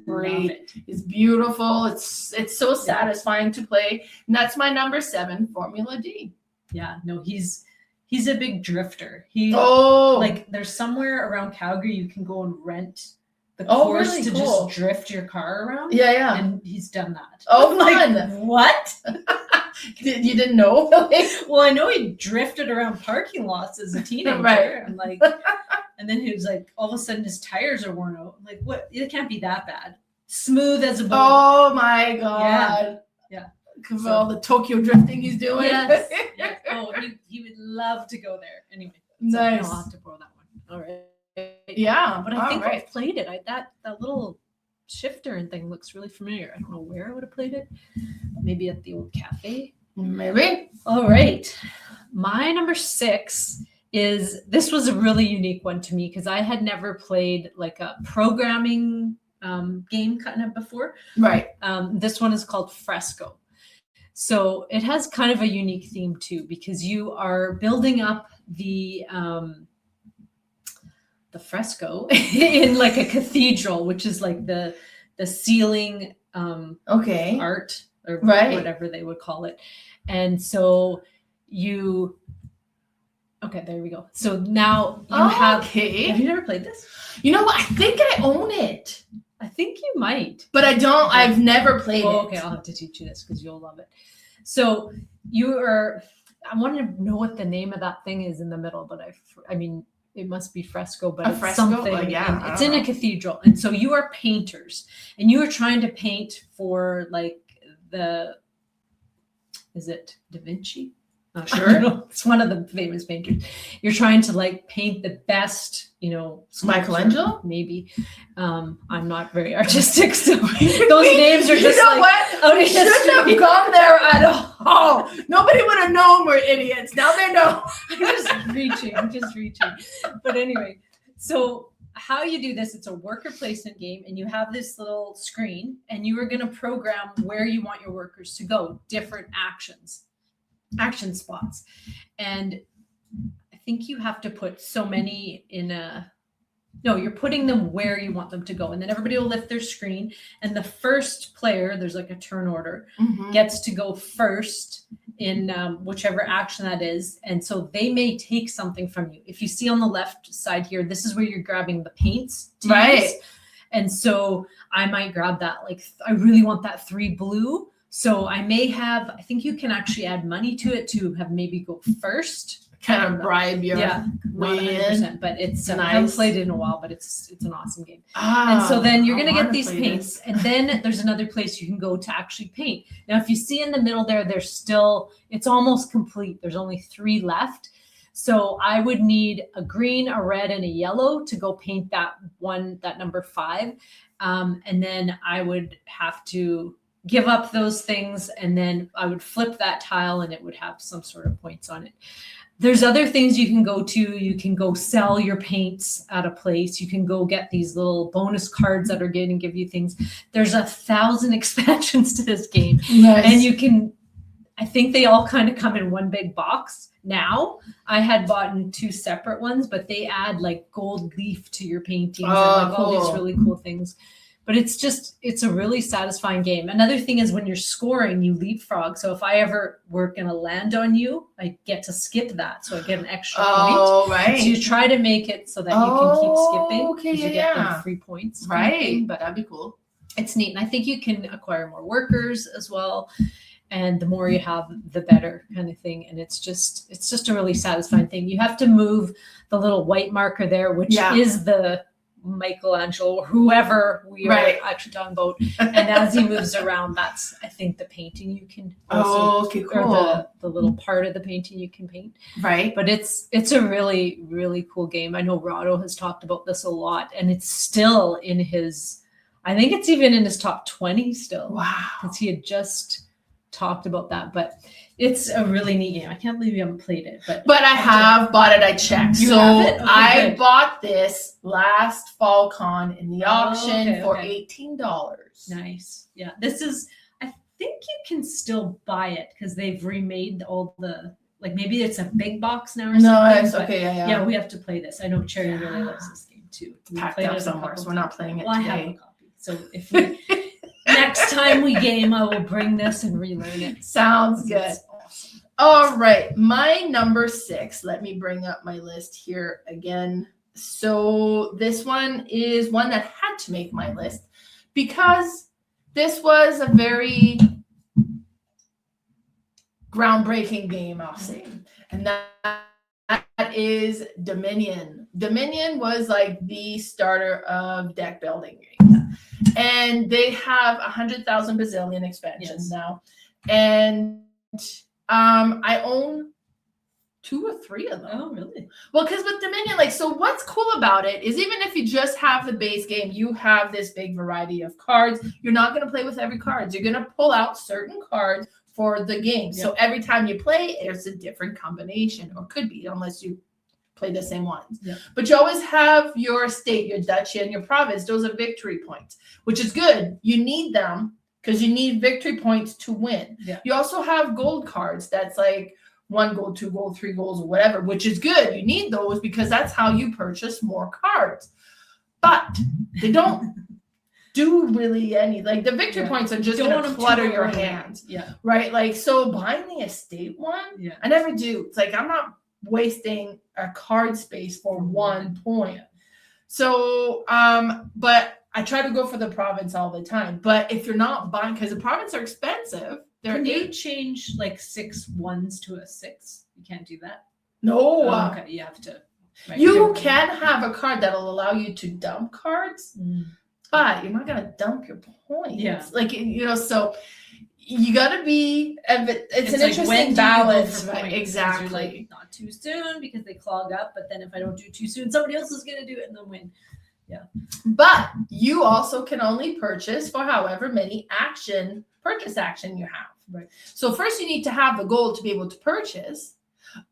great. It's beautiful. It's so satisfying to play. And that's my number 7, Formula D. Yeah, no, he's a big drifter. Like there's somewhere around Calgary you can go and rent the course really to cool. just drift your car around. Yeah. And he's done that. Oh, like, fun. What? You didn't know? Well, I know he drifted around parking lots as a teenager. Right. And like, and then he was like, all of a sudden his tires are worn out. I'm like, what? It can't be that bad. Smooth as a boat. Oh my God. Yeah. Because all the Tokyo drifting he's doing. Yes. Yes. Oh, he would love to go there. Anyway. Nice. I'll have to borrow that one. All right. Yeah. But I think I've played it. That little shifter and thing looks really familiar. I don't know where I would have played it. Maybe at the old cafe. Maybe. All right. My number 6 is, this was a really unique one to me because I had never played like a programming game kind of before. Right. This one is called Fresco. So it has kind of a unique theme too, because you are building up the fresco in like a cathedral, which is like the ceiling art or whatever they would call it. And so there we go. So now you have you never played this? You know what? I think I own it. I think you might. But I don't. Okay. I've never played it. Okay, I'll have to teach you this because you'll love it. So I want to know what the name of that thing is in the middle, but I mean, it must be Fresco, but it's something. It's in a cathedral. And so you are painters and you are trying to paint for like is it Da Vinci? Not sure. It's one of the famous painters. You're trying to like paint the best, Michelangelo? Maybe. I'm not very artistic, so those names are just what? We shouldn't have gone there at all. Nobody would have known we're idiots. Now they know. I'm just reaching. But anyway, so how you do this, it's a worker placement game, and you have this little screen, and you are going to program where you want your workers to go, different action spots. And I think you have to put so many you're putting them where you want them to go. And then everybody will lift their screen. And the first player, there's like a turn order, gets to go first in whichever action that is. And so they may take something from you. If you see on the left side here, this is where you're grabbing the paints to use. And so I might grab that. Like, I really want that 3 blue. So I think you can actually add money to it to have maybe go first. Kind of bribe your way in. But it's nice. I haven't played it in a while, but it's an awesome game. And so then you're going to get these paints. And then there's another place you can go to actually paint. Now, if you see in the middle there, it's almost complete. There's only 3 left. So I would need a green, a red, and a yellow to go paint that number 5. And then I would have to give up those things, and then I would flip that tile and it would have some sort of points on it. There's other things you can go to. You can go sell your paints at a place. You can go get these little bonus cards that are going to give you things. There's 1,000 expansions to this game. Nice. And I think they all kind of come in one big box now. I had bought in 2 separate ones, but they add like gold leaf to your paintings and like all these really cool things. But it's a really satisfying game. Another thing is when you're scoring, you leapfrog. So if I ever were going to land on you, I get to skip that. So I get an extra point. Oh, right. So you try to make it so that you can keep skipping. Because you get them free points. Right. But that'd be cool. It's neat. And I think you can acquire more workers as well. And the more you have, the better kind of thing. And it's just a really satisfying thing. You have to move the little white marker there, which is the Michelangelo or whoever we are actually talking about. And as he moves around, that's, I think, the painting you can also, cool. Or the little part of the painting you can paint. Right. But it's a really, really cool game. I know Rado has talked about this a lot, and it's still in I think it's even in his top 20 still. Wow. Because he had just talked about that. But it's a really neat game. I can't believe you haven't played it. But I have bought it. I checked. You have it? Okay, I bought this last fall con in the auction for $18. Nice. Yeah. This is, I think you can still buy it because they've remade all the, like maybe it's a big box now or something. No, it's okay. Yeah. We have to play this. I know Cherry really loves this game too. Packed up somewhere, so we're not playing it today. I have a copy. So if we... Next time we game, I will bring this and relearn it. Sounds good. Awesome. All right. My number 6. Let me bring up my list here again. So this one is one that had to make my list because this was a very groundbreaking game, I'll say. And that is Dominion. Dominion was like the starter of deck building games. And they have 100,000 bazillion expansions now. And I own 2 or 3 of them. Oh, really? Well, because with Dominion, like, so what's cool about it is even if you just have the base game, you have this big variety of cards. You're not going to play with every card. You're going to pull out certain cards for the game. So every time you play, there's a different combination, or could be, unless you play the same ones. Yeah. But you always have your state, your duchy, and your province. Those are victory points, which is good. You need them because you need victory points to win. Yeah. You also have gold cards. That's like 1 gold, 2 gold, 3 golds, or whatever, which is good. You need those because that's how you purchase more cards. But they don't do really any, like the victory points are just going to clutter your hands. Yeah. Right? Like, so buying the estate one, I never do. It's like, I'm not wasting a card space for 1 point. So, but I try to go for the province all the time. But if you're not buying, because the province are expensive, Can you change like 6 1s to a 6? You can't do that. No. Okay, you have to. Right, you can have a card that'll allow you to dump cards, but you're not gonna dump your points. Yeah. Like, you know, so you gotta be. It's an like, interesting when do you go balance, for right? points? Exactly. You're like, not too soon because they clog up. But then if I don't do too soon, somebody else is gonna do it and then win. Yeah. But you also can only purchase for however many purchase action you have. Right. So first you need to have the gold to be able to purchase,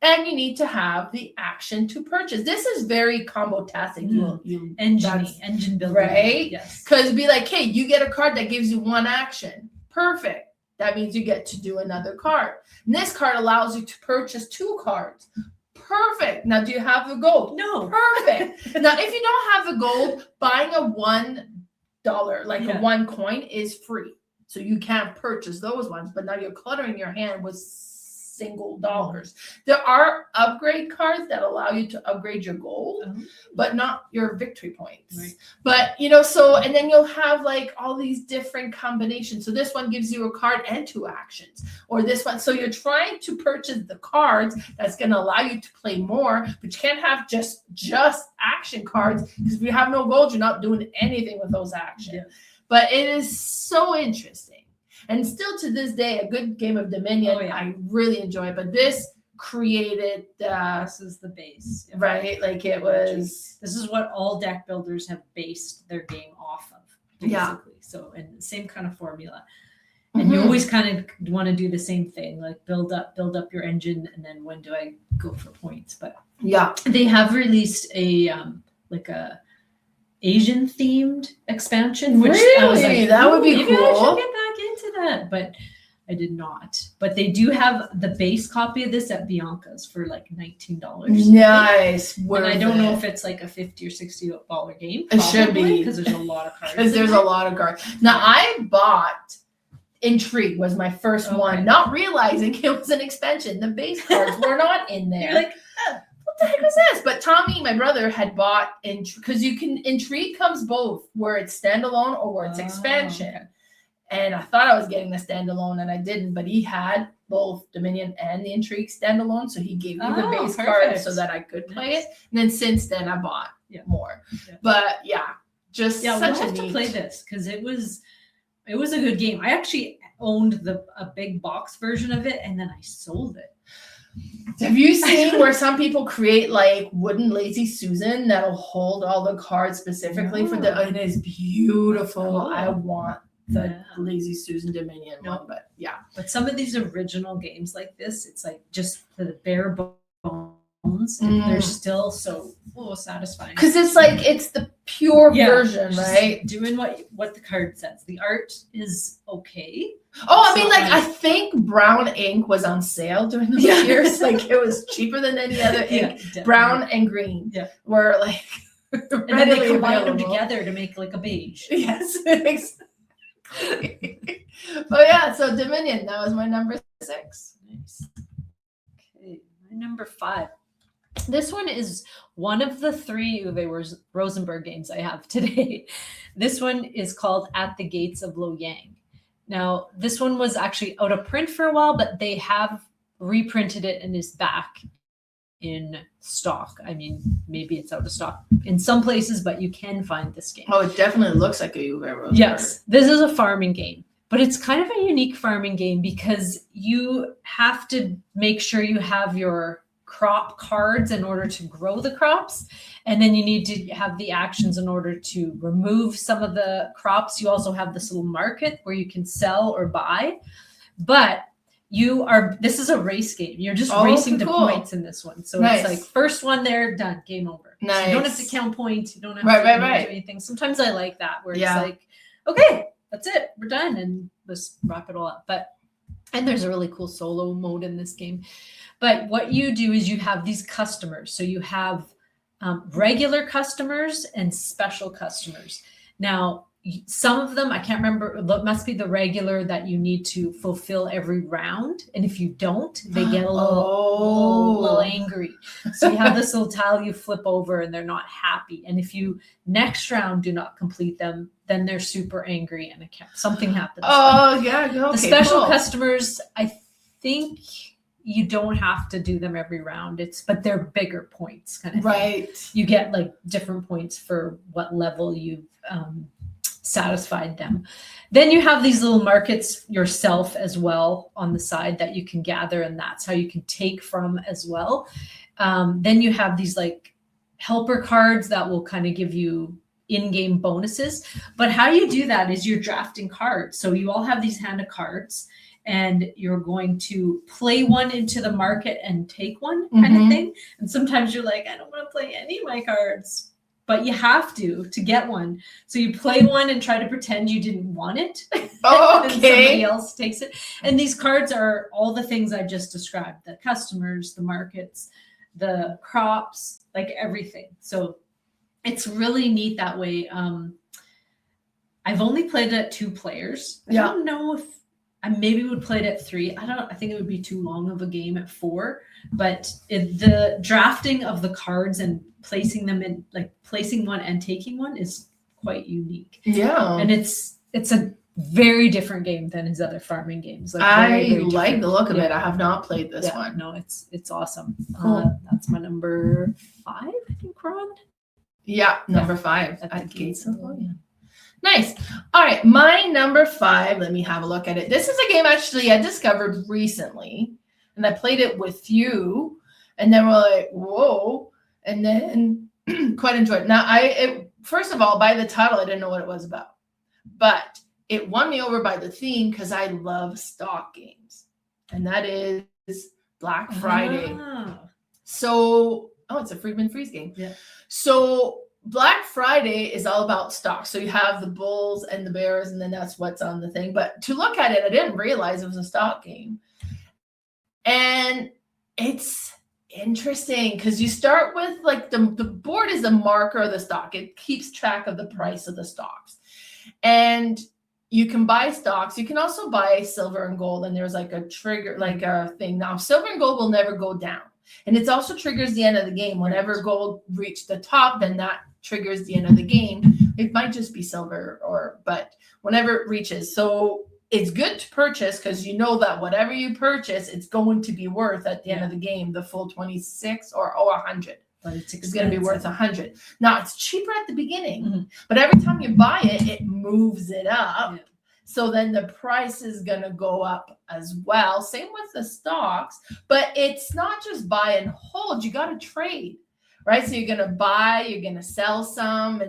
and you need to have the action to purchase. This is very combo-tastic. Engine building. Right? Yes. Because it'd be like, hey, you get a card that gives you 1 action. Perfect. That means you get to do another card. And this card allows you to purchase 2 cards. Perfect. Now, do you have the gold? No. Perfect. Now, if you don't have the gold, buying a $1, like a 1 coin, is free. So you can't purchase those ones, but now you're cluttering your hand with single dollars. There are upgrade cards that allow you to upgrade your gold, but not your victory points. Right. But, you know, so, and then you'll have like all these different combinations. So this one gives you a card and 2 actions, or this one. So you're trying to purchase the cards that's going to allow you to play more, but you can't have just action cards, because if you have no gold, you're not doing anything with those actions. Yeah. But it is so interesting. And still to this day, a good game of Dominion, I really enjoy it. But this created this is the base. Right? Like it was. This is what all deck builders have based their game off of, basically. Yeah. So, and the same kind of formula. And you always kind of want to do the same thing, like build up your engine, and then when do I go for points? But yeah, they have released a like a Asian themed expansion, which I was like, that would be maybe cool. I should get back into that, but I did not. But they do have the base copy of this at Bianca's for like $19. Nice. And I don't know if it's like a $50 or $60 game. It should be, because there's a lot of cards. Because there's a lot of cards. Now I bought Intrigue was my first one, not realizing it was an expansion. The base cards were not in there. You're like, what the heck was this? But Tommy, my brother, had bought because you can Intrigue comes both where it's standalone or where it's expansion. Okay. And I thought I was getting the standalone and I didn't, but he had both Dominion and the Intrigue standalone. So he gave me the base card so that I could play it. And then since then I bought more. Yeah. But just we'll such have to play this because it was a good game. I actually owned a big box version of it and then I sold it. Have you seen where some people create like wooden Lazy Susan that'll hold all the cards specifically for the? It is beautiful. Cool. I want the Lazy Susan Dominion one, but But some of these original games like this, it's like just the bare bones. And they're still so satisfying. Because it's like it's the pure version, right? Doing what the card says. The art is okay. Oh, I mean, like I think brown ink was on sale during the years. Like it was cheaper than any other ink. Brown and green were like, and then they combined them together to make like a beige. Yes, exactly. But so Dominion. That was my number 6. Nice. Okay, my number 5. This one is one of the 3 Uwe Rosenberg games I have today. This one is called At the Gates of Loyang. Now, this one was actually out of print for a while, but they have reprinted it and is back in stock. I mean, maybe it's out of stock in some places, but you can find this game. Oh, it definitely looks like a Uwe Rosenberg. Yes, this is a farming game, but it's kind of a unique farming game because you have to make sure you have your crop cards in order to grow the crops. And then you need to have the actions in order to remove some of the crops. You also have this little market where you can sell or buy. But this is a race game. You're just racing to points in this one. So it's like first one there, done, game over. Nice. So you don't have to count points. You don't have to do anything. Sometimes I like that where it's like, okay, that's it. We're done. And let's wrap it all up. And there's a really cool solo mode in this game. But what you do is you have these customers. So you have regular customers and special customers. Now, some of them, I can't remember, it must be the regular that you need to fulfill every round. And if you don't, they get a little angry. So you have this little tile you flip over and they're not happy. And if you next round do not complete them, then they're super angry and something happens. Oh, yeah. Okay, the special customers, I think you don't have to do them every round. But they're bigger points kind of thing. You get like different points for what level you've satisfied them. Then you have these little markets yourself as well on the side that you can gather, and that's how you can take from as well. Then you have these like helper cards that will kind of give you in-game bonuses. But how you do that is you're drafting cards. So you all have these hand of cards and you're going to play one into the market and take one kind of thing. And sometimes you're like, I don't want to play any of my cards. But you have to get one. So you play one and try to pretend you didn't want it. And somebody else takes it. And these cards are all the things I just described. The customers, the markets, the crops, like everything. So it's really neat that way. I've only played it at 2 players. I don't know if I maybe would play it at 3. I think it would be too long of a game at 4. But the drafting of the cards and placing them in, like placing one and taking one, is quite unique. And it's a very different game than his other farming games. Like very like the look of it. I have not played this one. No, it's awesome. Cool. That's my number 5, I think, Ron. Number 5 at Gates of Loyang. Nice. All right, my number 5. Let me have a look at it. This is a game actually I discovered recently, and I played it with you, and then we're like, whoa, and then quite enjoyed it. Now, first of all, by the title, I didn't know what it was about, but it won me over by the theme because I love stock games, and that is Black Friday. So, it's a Freedman Freeze game. So Black Friday is all about stocks. So you have the bulls and the bears, and then that's what's on the thing. But to look at it, I didn't realize it was a stock game. And it's interesting because you start with like the board is a marker of the stock. It keeps track of the price of the stocks. And you can buy stocks. You can also buy silver and gold. And there's like a trigger, like a thing. Now, silver and gold will never go down. And it also triggers the end of the game. Whenever gold reached the top, then that triggers the end of the game. It might just be silver, but whenever it reaches. So it's good to purchase because you know that whatever you purchase, it's going to be worth at the end of the game, the full 26 or 100. But it's going to be worth 100. Now, it's cheaper at the beginning, but every time you buy it, it moves it up. So then the price is going to go up as well. Same with the stocks, but it's not just buy and hold. You got to trade, right? So you're going to buy, you're going to sell some,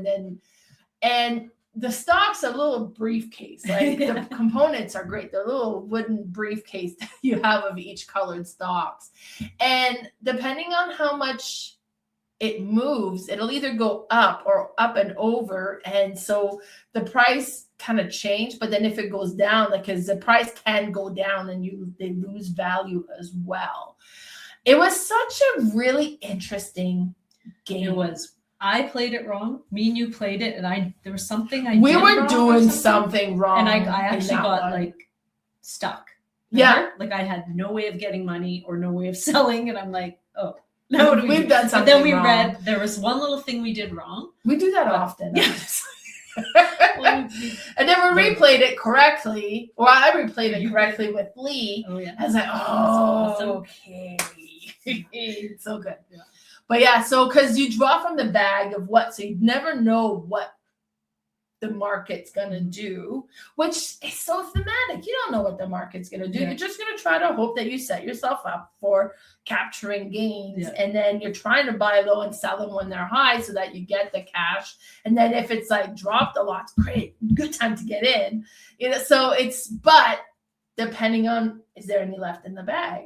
and the stocks are a little briefcase. Like the components are great. They're a little wooden briefcase that you have of each colored stocks. And depending on how much it moves, it'll either go up or up and over. And so the price kind of change, but then if it goes down, because the price can go down and they lose value as well. It was such a really interesting game. It was. I played it wrong. Me and you played it, and there was something we were doing something wrong, and I actually got like stuck. Remember? Like I had no way of getting money or no way of selling, and I'm like, oh. No, we've done something. But then we wrong. read there was one little thing we did wrong. We do that often. Yes. And then we replayed it correctly. Well, I replayed it correctly with Lee. Oh yeah. I was like, awesome. Okay. It's so good. Yeah. But yeah, so because you draw from the bag of what, so you never know what the market's going to do, which is so thematic. You don't know what the market's going to do. You're just going to try to hope that you set yourself up for capturing gains. And then you're trying to buy low and sell them when they're high so that you get the cash. And then if it's like dropped a lot, great, good time to get in. So but depending on, is there any left in the bag?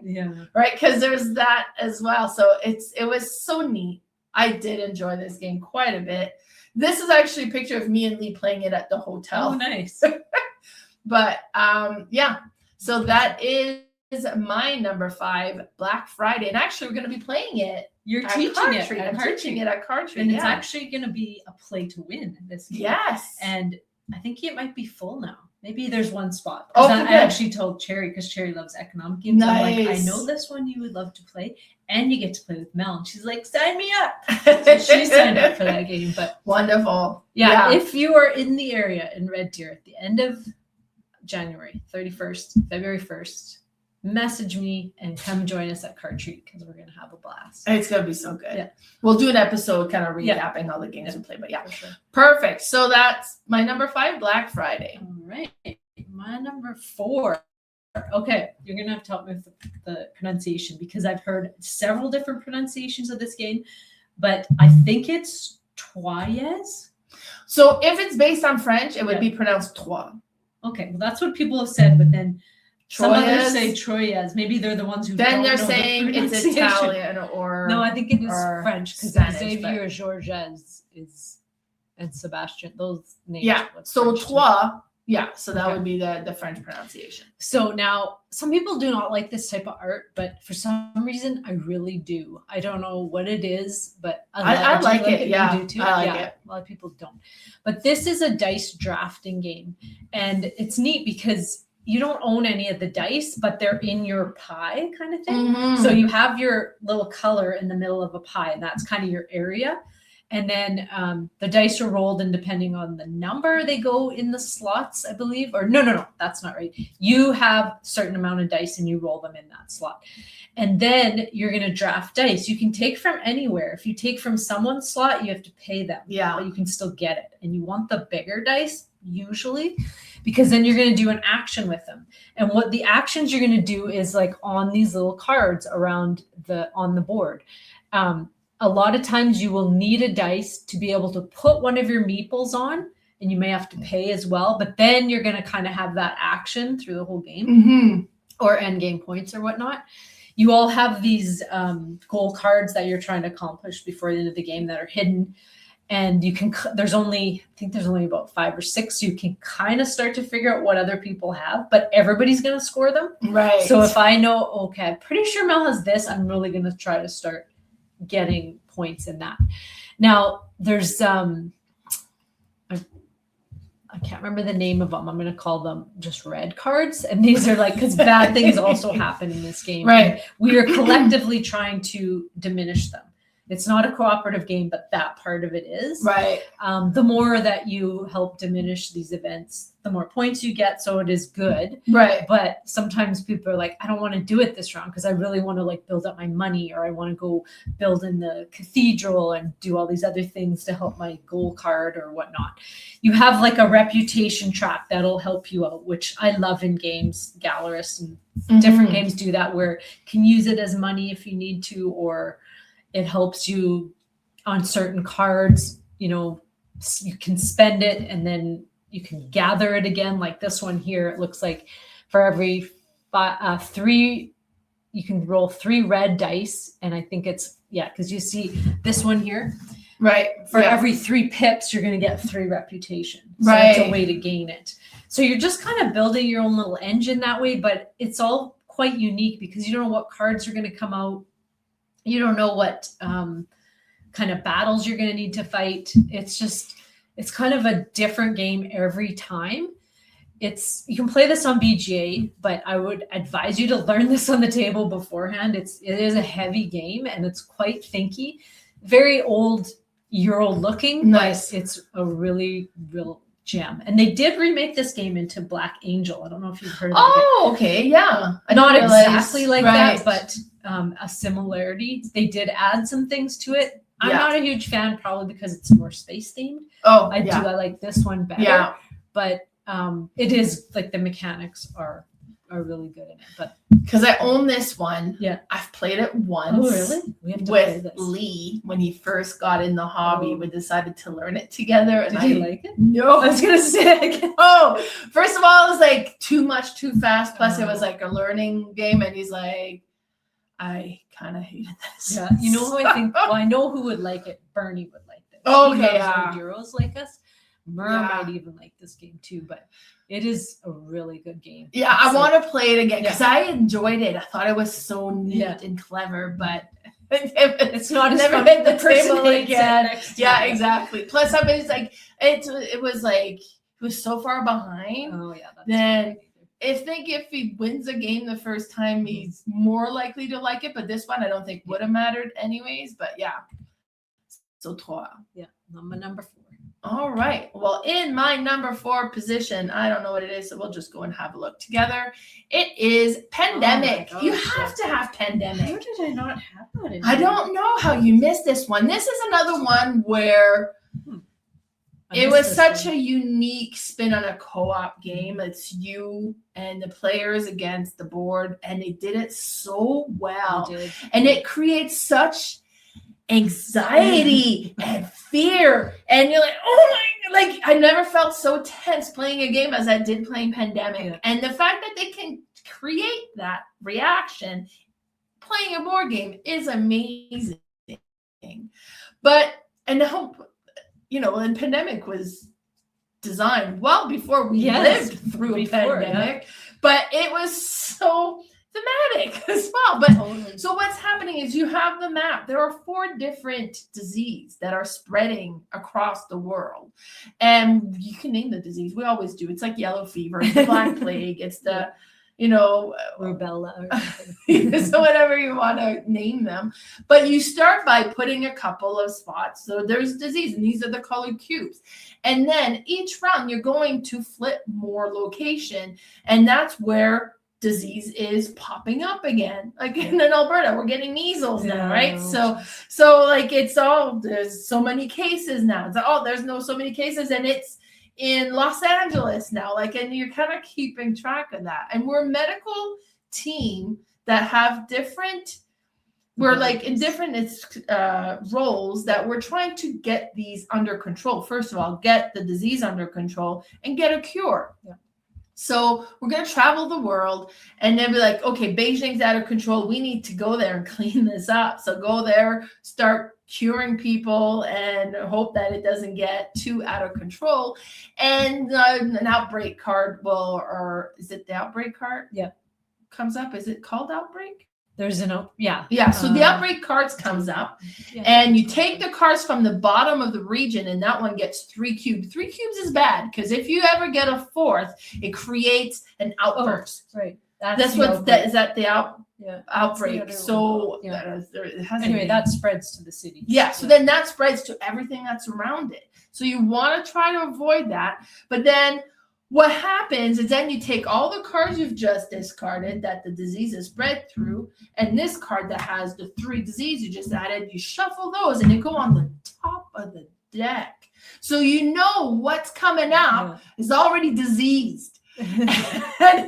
Right? Because there's that as well. So it was so neat. I did enjoy this game quite a bit. This is actually a picture of me and Lee playing it at the hotel. Oh, nice. But so that is my number 5, Black Friday. And actually, we're going to be playing it. You're teaching it. I'm teaching it at Card Tree. And it's actually going to be a play to win this game. Yes. And I think it might be full now. Maybe there's one spot. Oh, I actually told Cherry, because Cherry loves economic games. Nice. I'm like, I know this one you would love to play, and you get to play with Mel. And she's like, sign me up. So she signed up for that game. But wonderful. Yeah, if you are in the area in Red Deer at the end of January 31st, February 1st, message me and come join us at Card Tree, because we're going to have a blast. It's going to be so good. Yeah. We'll do an episode kind of recapping all the games we play. But Sure. Perfect. So that's my number 5, Black Friday. All right. My number 4. Okay, you're going to have to help me with the pronunciation, because I've heard several different pronunciations of this game, but I think it's Troyes. So if it's based on French, it would be pronounced Trois. Okay, well, that's what people have said, but then some others Troyes. say Troyes. Maybe they're the ones who Then don't they're know saying the it's pronunciation. Italian or No, I think it is or French, because Spanish, Xavier Georges is and Sebastian. Those names. Yeah. look So French to me. Trois. Yeah. So that Okay. would be the French pronunciation. So now, some people do not like this type of art, but for some reason, I really do. I don't know what it is, but I like it. You Yeah, do too? I like it. A lot of people don't. But this is a dice drafting game, and it's neat because you don't own any of the dice, but they're in your pie kind of thing. Mhm. So you have your little color in the middle of a pie, and that's kind of your area. And then the dice are rolled, and depending on the number, they go in the slots, I believe. Or no, that's not right. You have a certain amount of dice, and you roll them in that slot. And then you're going to draft dice. You can take from anywhere. If you take from someone's slot, you have to pay them. Yeah. But you can still get it. And you want the bigger dice, usually, because then you're going to do an action with them. And what the actions you're going to do is like on these little cards around on the board. A lot of times you will need a dice to be able to put one of your meeples on, and you may have to pay as well, but then you're going to kind of have that action through the whole game, Mm-hmm. or end game points or whatnot. You all have these goal cards that you're trying to accomplish before the end of the game that are hidden, and you can, I think there's only about 5 or 6. You can kind of start to figure out what other people have, but everybody's going to score them. Right. So if I know, okay, I'm pretty sure Mel has this, I'm really going to try to start getting points in that. Now there's I can't remember the name of them. I'm going to call them just red cards. And these are like, because bad things also happen in this game. Right. And we are collectively trying to diminish them. It's not a cooperative game, but that part of it is. Right. The more that you help diminish these events, the more points you get. So it is good. Right. But sometimes people are like, I don't want to do it this round because I really want to like build up my money, or I want to go build in the cathedral and do all these other things to help my goal card or whatnot. You have like a reputation track that'll help you out, which I love in games. Gallerist and different games do that, where you can use it as money if you need to, or it helps you on certain cards. You can spend it and then you can gather it again. Like this one here, it looks like for every 3, you can roll 3 red dice. And I think it's, because you see this one here. Right. For every 3 pips, you're going to get 3 reputation. So Right. it's a way to gain it. So you're just kind of building your own little engine that way, but it's all quite unique because you don't know what cards are going to come out. You don't know what kind of battles you're going to need to fight. It's kind of a different game every time. You can play this on BGA, but I would advise you to learn this on the table beforehand. It is a heavy game and it's quite thinky, very old Euro looking. Nice. But it's a really real gem. And they did remake this game into Black Angel. I don't know if you've heard of it. Oh, okay. Yeah. I Not didn't realize- exactly like right. that, but a similarity. They did add some things to it. I'm Yeah. not a huge fan, probably because it's more space themed. Oh, I like this one better. Yeah. But it is like the mechanics are really good in it. But Because I own this one. Yeah. I've played it once. oh really? We have to play With this. Lee when he first got in the hobby. Oh. We decided to learn it together, and Did you like it? no. I was gonna say Oh, first of all, it was like too much, too fast. Plus, it was like a learning game, and he's like, I kind of hated this. yeah. You know who I think? Well, I know who would like it. Bernie would like this. Okay, He loves yeah. old Euros like us. Mer Yeah. might even like this game too, but it is a really good game. Yeah, I It's want to play it again because Yeah. I enjoyed it. I thought it was so neat Yeah. and clever, but It's not as never fun hit when the the person table hates it again. next to Yeah, you. exactly. Plus, I mean, it's like it was like it was so far behind. Oh yeah. That's Then- right. If he wins a game the first time, he's more likely to like it. But this one, I don't think would have mattered anyways. But yeah, so 3. Yeah. Number 4. All right. Well, in my number 4 position, I don't know what it is, so we'll just go and have a look together. It is Pandemic. Oh my You gosh, have to have How Pandemic. did I not have that in I here? don't know how you missed this one. This is another one where I it missed was this such one. a unique spin on a co-op game. It's you and the players against the board, and they did it so well. I did. And it creates such anxiety and fear, and you're like, oh my, like I never felt so tense playing a game as I did playing Pandemic. Yeah. And the fact that they can create that reaction playing a board game is amazing. But and now, you know, and Pandemic was designed well before we Yes, lived through before, a pandemic, but it was so thematic as well. But Totally. so what's happening is you have the map. There are 4 different diseases that are spreading across the world. And you can name the disease. We always do. It's like yellow fever, it's the black plague, it's the, you know, Rubella or something. so whatever you want to name them. But you start by putting a couple of spots. So there's disease, and these are the colored cubes. And then each round you're going to flip more location. And that's where disease is popping up again. Like in Alberta, we're getting measles now, right? So like it's all, there's so many cases now. It's there's no so many cases, and it's in Los Angeles now. Like, and you're kind of keeping track of that. And we're a medical team that have different, we're like in different roles that we're trying to get these under control. First of all, get the disease under control and get a cure. Yeah. So we're going to travel the world and then be like, okay, Beijing's out of control. We need to go there and clean this up. So go there, start curing people, and hope that it doesn't get too out of control. And an outbreak card or is it the outbreak card? Yeah. Comes up. Is it called outbreak? There's Yeah. So the outbreak cards comes up, yeah. and you take the cards from the bottom of the region, and that one gets 3 cubes. 3 cubes is bad because if you ever get a 4th, it creates an outburst. Right. That's the what's outbreak. that is that the Yeah. outbreak. other So one. Yeah. it has a Anyway, name. that spreads to the city. Yeah, so then that spreads to everything that's around it. So you want to try to avoid that. But then what happens is then you take all the cards you've just discarded that the disease is spread through, and this card that has the 3 disease you just added, you shuffle those and they go on the top of the deck. So you know what's coming out is already diseased. And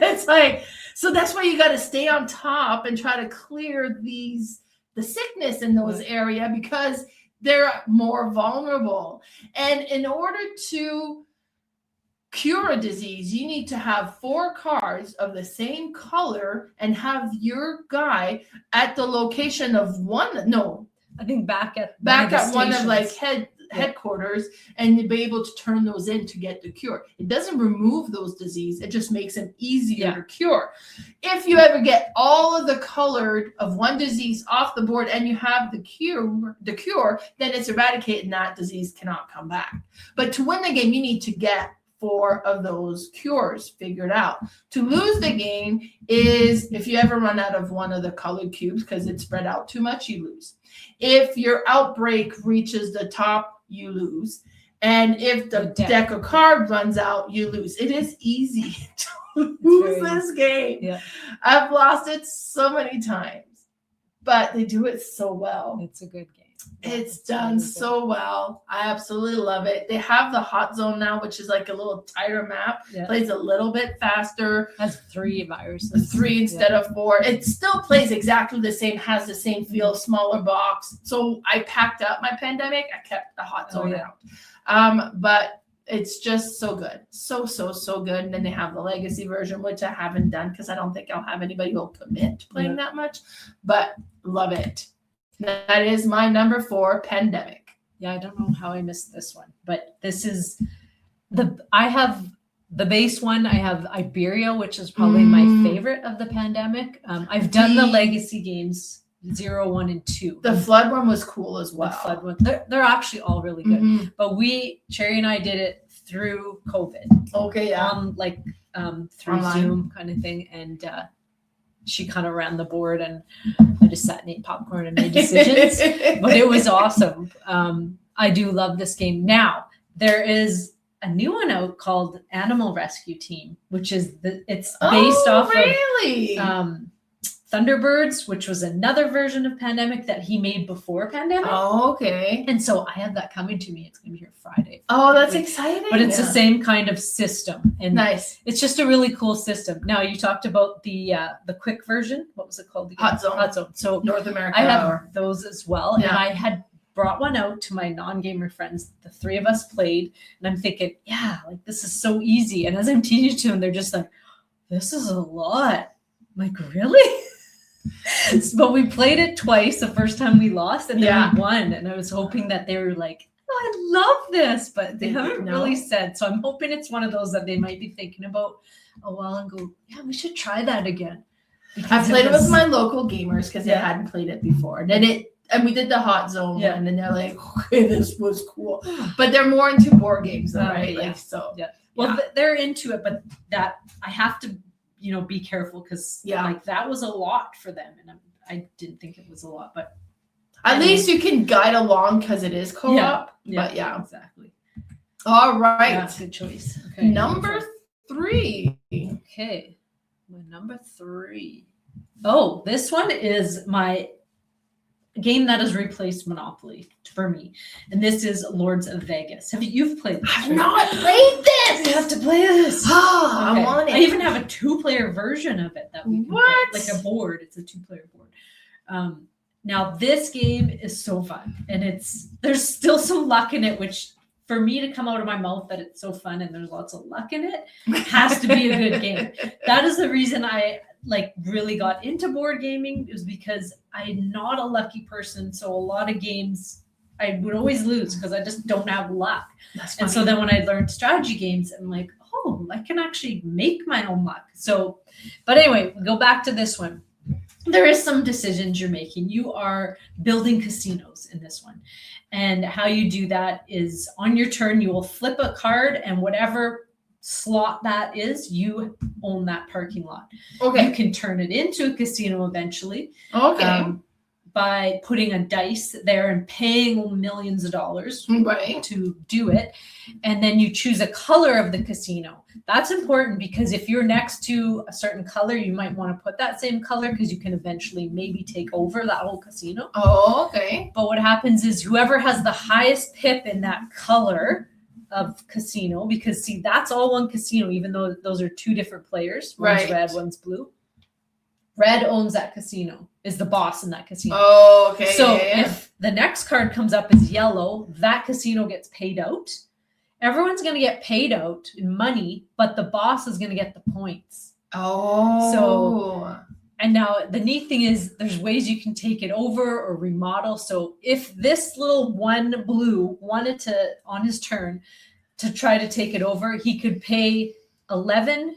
it's like, so that's why you got to stay on top and try to clear the sickness in those area because they're more vulnerable. And in order to cure a disease, you need to have 4 cards of the same color and have your guy at the location of I think back at one of stations. like headquarters, and to be able to turn those in to get the cure. It doesn't remove those disease, it just makes them easier to cure. If you ever get all of the colored of one disease off the board and you have the cure, then it's eradicated and that disease cannot come back. But to win the game, you need to get 4 of those cures figured out. To lose the game is if you ever run out of one of the colored cubes because it's spread out too much, you lose. If your outbreak reaches the top, you lose. And if the deck of cards runs out, you lose. It is easy to lose this game. Yeah. I've lost it so many times, but they do it so well. It's a good game. It's done so well. I absolutely love it. They have the hot zone now, which is like a little tighter map. Yeah. Plays a little bit faster. Has 3 viruses. 3 instead of 4. It still plays exactly the same, has the same feel, smaller box. So I packed up my pandemic. I kept the hot zone out. But it's just so good. So good. And then they have the legacy version, which I haven't done because I don't think I'll have anybody who'll commit to playing that much. But love it. That is my number 4, Pandemic. Yeah, I don't know how I missed this one, but this is I have the base one. I have Iberia, which is probably my favorite of the Pandemic. I've done the legacy games 0, 1, and 2. The Flood one was cool as well. The Flood one, they're actually all really good. But Cherry and I did it through COVID. Okay, yeah. Through Online. Zoom kind of thing, and she kind of ran the board, and I just sat and ate popcorn and made decisions. But it was awesome. I do love this game. Now there is a new one out called Animal Rescue Team, which is it's based off of Thunderbirds, which was another version of Pandemic that he made before Pandemic. Oh, okay. And so I have that coming to me. It's going to be here Friday. Oh, that's exciting. But it's the same kind of system. And nice. It's just a really cool system. Now, you talked about the quick version. What was it called? Hot Zone. Hot Zone. So North America. I have those as well. Yeah. And I had brought one out to my non-gamer friends. The 3 of us played. And I'm thinking, this is so easy. And as I'm teaching to them, they're just like, this is a lot. I'm like, really? But we played it twice. The first time we lost, and then we won. And I was hoping that they were like, "Oh, I love this," but they haven't really said. So I'm hoping it's one of those that they might be thinking about a while and go, "Yeah, we should try that again." I played it with my local gamers because they hadn't played it before, and we did the hot zone one, and they're like, "Okay, this was cool," but they're more into board games, though, right? Well, they're into it, but that I have to. Be careful because that was a lot for them, and I didn't think it was a lot, but at least you can guide along because it is co-op. But exactly. All right, that's a good choice. Okay. Number 3. Okay, my number 3. Oh, this one is my game that has replaced Monopoly for me, and this is Lords of Vegas. You've played this? I've not played this. You have to play this. Oh, okay. I want it. I even have a 2-player version of it that we can play. Like a board. It's a 2-player board. Now this game is so fun, and there's still some luck in it, which for me to come out of my mouth that it's so fun and there's lots of luck in it has to be a good game. That is the reason I really got into board gaming, is because I'm not a lucky person. So a lot of games I would always lose because I just don't have luck. And so then when I learned strategy games, I'm like, oh, I can actually make my own luck. So, but anyway, go back to this one. There is some decisions you're making. You are building casinos in this one. And how you do that is on your turn, you will flip a card, and whatever slot that is, you own that parking lot. Okay. You can turn it into a casino eventually. Okay. By putting a dice there and paying millions of dollars to do it. And then you choose a color of the casino. That's important because if you're next to a certain color, you might want to put that same color because you can eventually maybe take over that whole casino. Oh, okay. But what happens is whoever has the highest pip in that color of casino, because see, that's all one casino, even though those are 2 different players. One's red, one's blue. Red owns that casino, is the boss in that casino. Oh, okay. So if the next card comes up as yellow, that casino gets paid out. Everyone's going to get paid out in money, but the boss is going to get the points. Oh. So, and now the neat thing is there's ways you can take it over or remodel. So if this little one blue wanted to, on his turn, to try to take it over, he could pay $11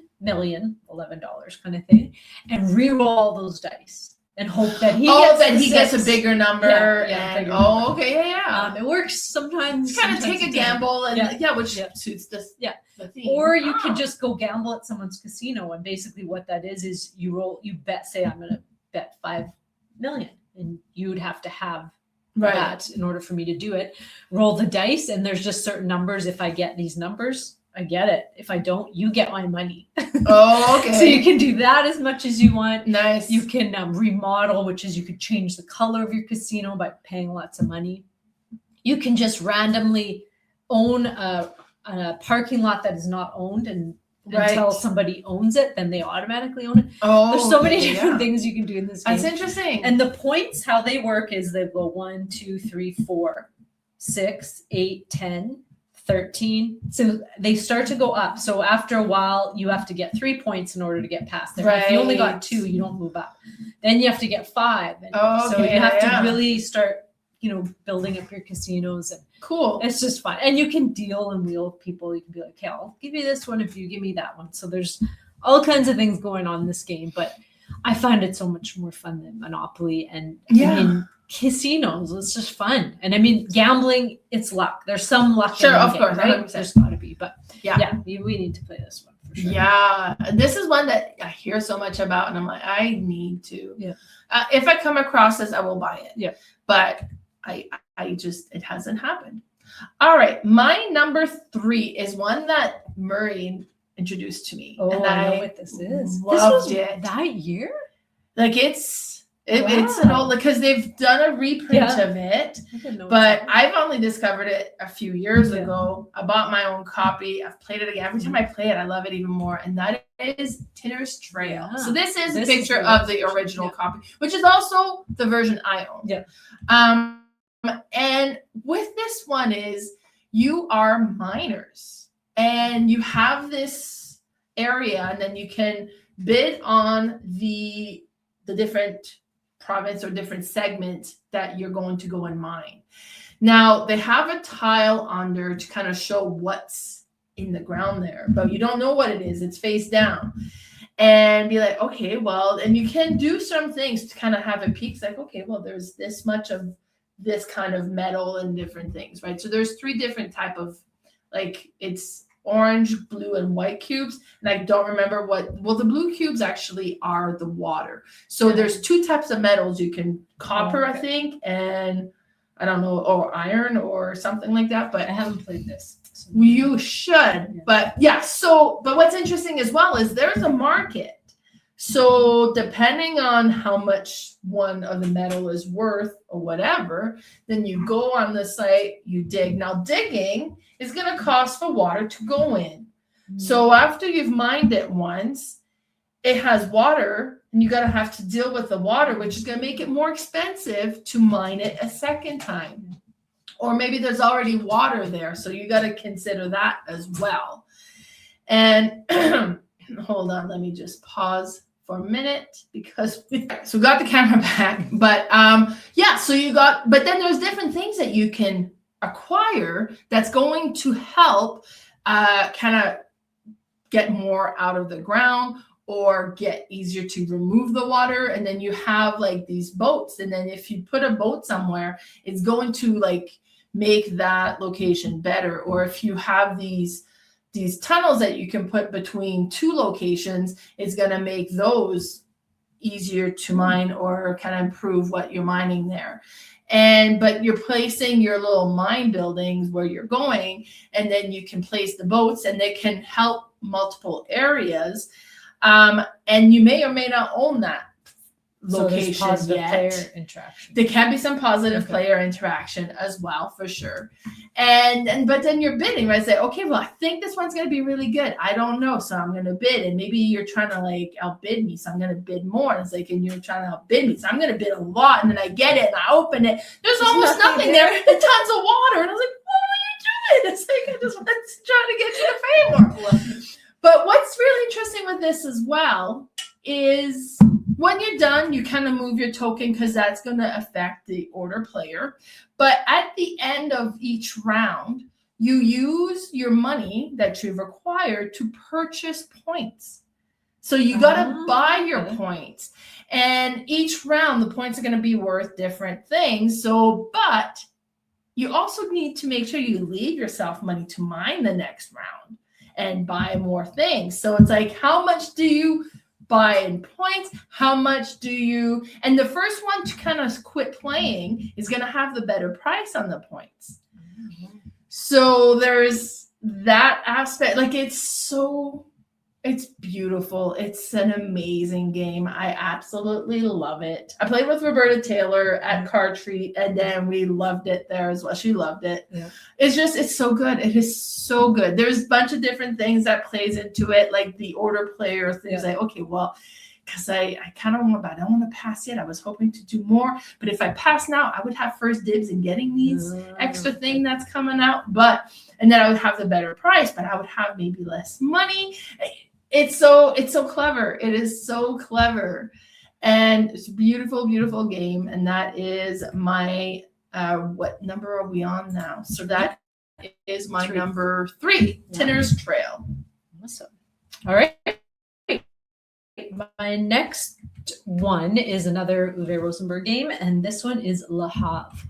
kind of thing, and re-roll all those dice and hope that he gets a bigger number. It works sometimes. Kind of take a gamble and which suits this. The theme. Or you could just go gamble at someone's casino, and basically what that is you bet. Say I'm going to bet $5 million, and you'd have to have that in order for me to do it. Roll the dice, and there's just certain numbers. If I get these numbers, I get it. If I don't, you get my money. Oh, okay. So you can do that as much as you want. Nice. You can remodel, which is you could change the color of your casino by paying lots of money. You can just randomly own a parking lot that is not owned, and until somebody owns it, then they automatically own it. Oh, there's so many different things you can do in this game. That's interesting. And the points, how they work is they go 1, 2, 3, 4, 6, 8, 10, 13. So they start to go up. So after a while, you have to get 3 points in order to get past there. If you only got 2, you don't move up. Then you have to get 5. And so you have to really start, building up your casinos. And cool. It's just fun. And you can deal and wheel with people. You can be like, okay, I'll give you this one if you give me that one. So there's all kinds of things going on in this game. But I find it so much more fun than Monopoly. And casinos, it's just fun. And I mean, gambling, it's luck. There's some luck. Sure, of course, right? 100%. There's got to be. But we need to play this one for sure. Yeah, this is one that I hear so much about, and I'm like, I need to. Yeah. If I come across this, I will buy it. Yeah. But I just, it hasn't happened. All right, my number 3 is one that Murray introduced to me. Oh, and I know what this is. Loved this was it. That year? Like it's an old, because they've done a reprint of it, but I've only discovered it a few years ago. I bought my own copy. I've played it again. Every time I play it, I love it even more. And that is Tinner's Trail. Yeah. So this is a picture of the original copy, which is also the version I own. Yeah. And with this one is you are miners and you have this area, and then you can bid on the different province or different segment that you're going to go and mine. Now they have a tile under to kind of show what's in the ground there, but you don't know what it is. It's face down. And be like, okay, well, and you can do some things to kind of have it peaks like, okay, well, there's this much of this kind of metal and different things, right? So there's 3 different type of, like, it's orange, blue, and white cubes. And I don't remember the blue cubes actually are the water. So there's 2 types of metals. You can copper, I think, and I don't know, or iron or something like that, but I haven't played this. So you should, but but what's interesting as well is there's a market. So depending on how much one of the metal is worth or whatever, then you go on the site, you dig. Now digging is going to cost for water to go in. So after you've mined it once, it has water, and you got to have to deal with the water, which is going to make it more expensive to mine it a second time. Or maybe there's already water there, so you got to consider that as well. And hold on, let me just pause for a minute because we got the camera back. But but then there's different things that you can acquire that's going to help kind of get more out of the ground or get easier to remove the water. And then you have like these boats, and then if you put a boat somewhere, it's going to like make that location better. Or if you have these tunnels that you can put between 2 locations, it's going to make those easier to mine or kind of improve what you're mining there. But you're placing your little mine buildings where you're going, and then you can place the boats, and they can help multiple areas. And you may or may not own that location so positive yet. Player interaction. There can be some positive player interaction as well, for sure. But then you're bidding, right? Say, okay, well, I think this one's going to be really good. I don't know, so I'm going to bid. And maybe you're trying to like outbid me, so I'm going to bid more. And it's like, and you're trying to outbid me, so I'm going to bid a lot. And then I get it, and I open it. There's almost nothing there, and tons of water. And I was like, what are you doing? It's like, I just want to try to get you to pay more. But what's really interesting with this as well is when you're done, you kind of move your token because that's going to affect the order player. But at the end of each round, you use your money that you've acquired to purchase points. So you got to buy your points. And each round, the points are going to be worth different things. But you also need to make sure you leave yourself money to mine the next round and buy more things. So it's like, how much do you buy in points? How much do you, and the first one to kind of quit playing is going to have the better price on the points. So there's that aspect, like it's beautiful. It's an amazing game. I absolutely love it. I played with Roberta Taylor at Card Treat, and then we loved it there as well. She loved it. Yeah. It's so good. It is so good. There's a bunch of different things that plays into it, like the order player things. Like, okay, well, because I kind of want, but I don't want to pass yet. I was hoping to do more, but if I pass now, I would have first dibs in getting these extra thing that's coming out. And then I would have the better price, but I would have maybe less money. It's so clever. It is so clever, and it's a beautiful, beautiful game. And that is my what number are we on now? So that is my number 3, Tinner's Trail. Awesome. All right. My next one is another Uwe Rosenberg game, and this one is Le Havre.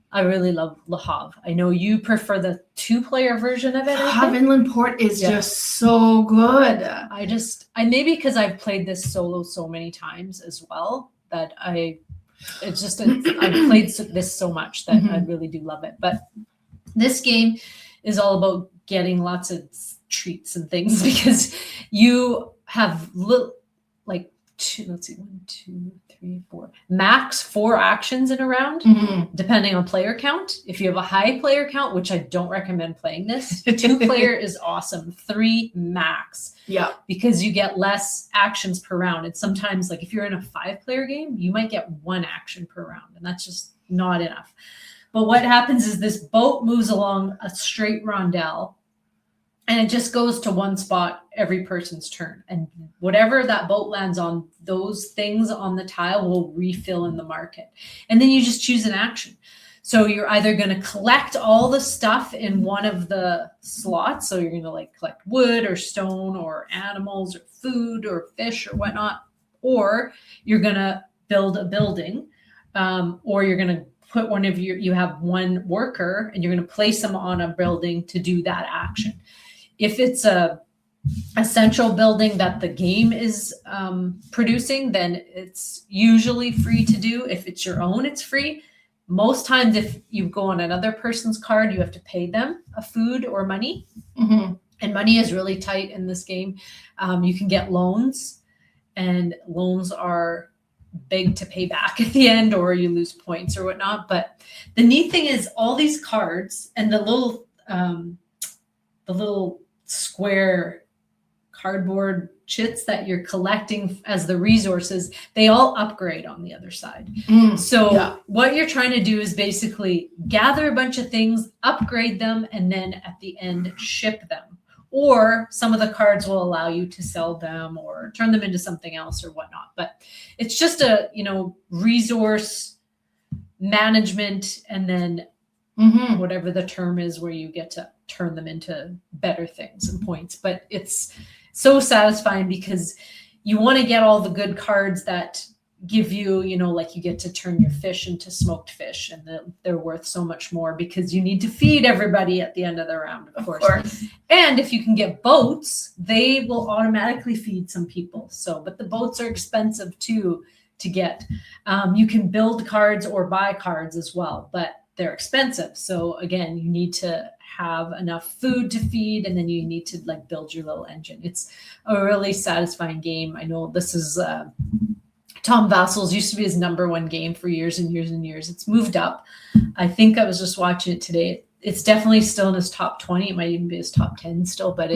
I really love Le Havre. I know you prefer the 2-player version of it. Havre Inland Port is just so good. I maybe because I've played this solo so many times as well that I've played this so much that I really do love it. But this game is all about getting lots of treats and things because you have max 4 actions in a round, depending on player count. If you have a high player count, which I don't recommend playing this, 2-player is awesome. 3 max. Yeah. Because you get less actions per round. And sometimes, like if you're in a 5-player game, you might get 1 action per round, and that's just not enough. But what happens is this boat moves along a straight rondelle, and it just goes to one spot every person's turn. And whatever that boat lands on, those things on the tile will refill in the market. And then you just choose an action. So you're either going to collect all the stuff in one of the slots. So you're going to collect wood or stone or animals or food or fish or whatnot. Or you're going to build a building, or you're going to put you have one worker and you're going to place them on a building to do that action. If it's a essential building that the game is producing, then it's usually free to do. If it's your own, it's free. Most times, if you go on another person's card, you have to pay them a food or money. And money is really tight in this game. You can get loans, and loans are big to pay back at the end, or you lose points or whatnot. But the neat thing is all these cards and the little square cardboard chits that you're collecting as the resources, they all upgrade on the other side. What you're trying to do is basically gather a bunch of things, upgrade them, and then at the end ship them. Or some of the cards will allow you to sell them or turn them into something else or whatnot. But it's just a resource management, and then whatever the term is where you get to turn them into better things and points. But it's so satisfying because you want to get all the good cards that give you, like you get to turn your fish into smoked fish, and they're worth so much more because you need to feed everybody at the end of the round, of course. And if you can get boats, they will automatically feed some people. But the boats are expensive too to get. You can build cards or buy cards as well, but they're expensive. So again, you need to have enough food to feed, and then you need to build your little engine. It's a really satisfying game. I know this is Tom Vassal's used to be his #1 game for years and years and years. It's moved up. I think I was just watching it today. It's definitely still in his top 20. It might even be his top 10 still, but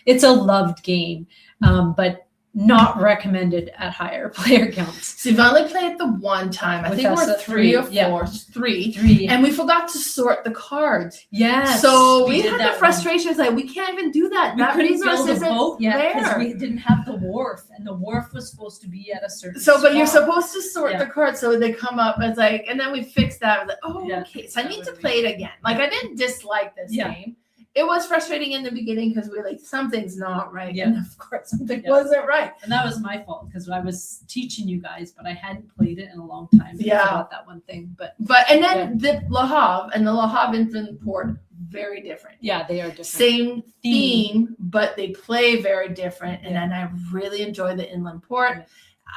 it's a loved game. But not recommended at higher player counts. So you've only played it the one time. I think we're 3 or 4. Yeah. Three. And we forgot to sort the cards. Yes. So we had the frustrations we can't even do that. We that couldn't resource build a isn't boat yet because there. we didn't have the wharf, and the wharf was supposed to be at a certain but you're spot. supposed to sort the cards so they come up as and then we fixed that. Okay. So I need to play it again. I didn't dislike this game. It was frustrating in the beginning because we were something's not right. And of course something wasn't right. And that was my fault because I was teaching you guys, but I hadn't played it in a long time. I forgot that one thing. But the Le Havre and the Le Havre Inland Port, very different. Yeah, they are different. Same theme, but they play very different. And then I really enjoy the Inland Port. Yeah.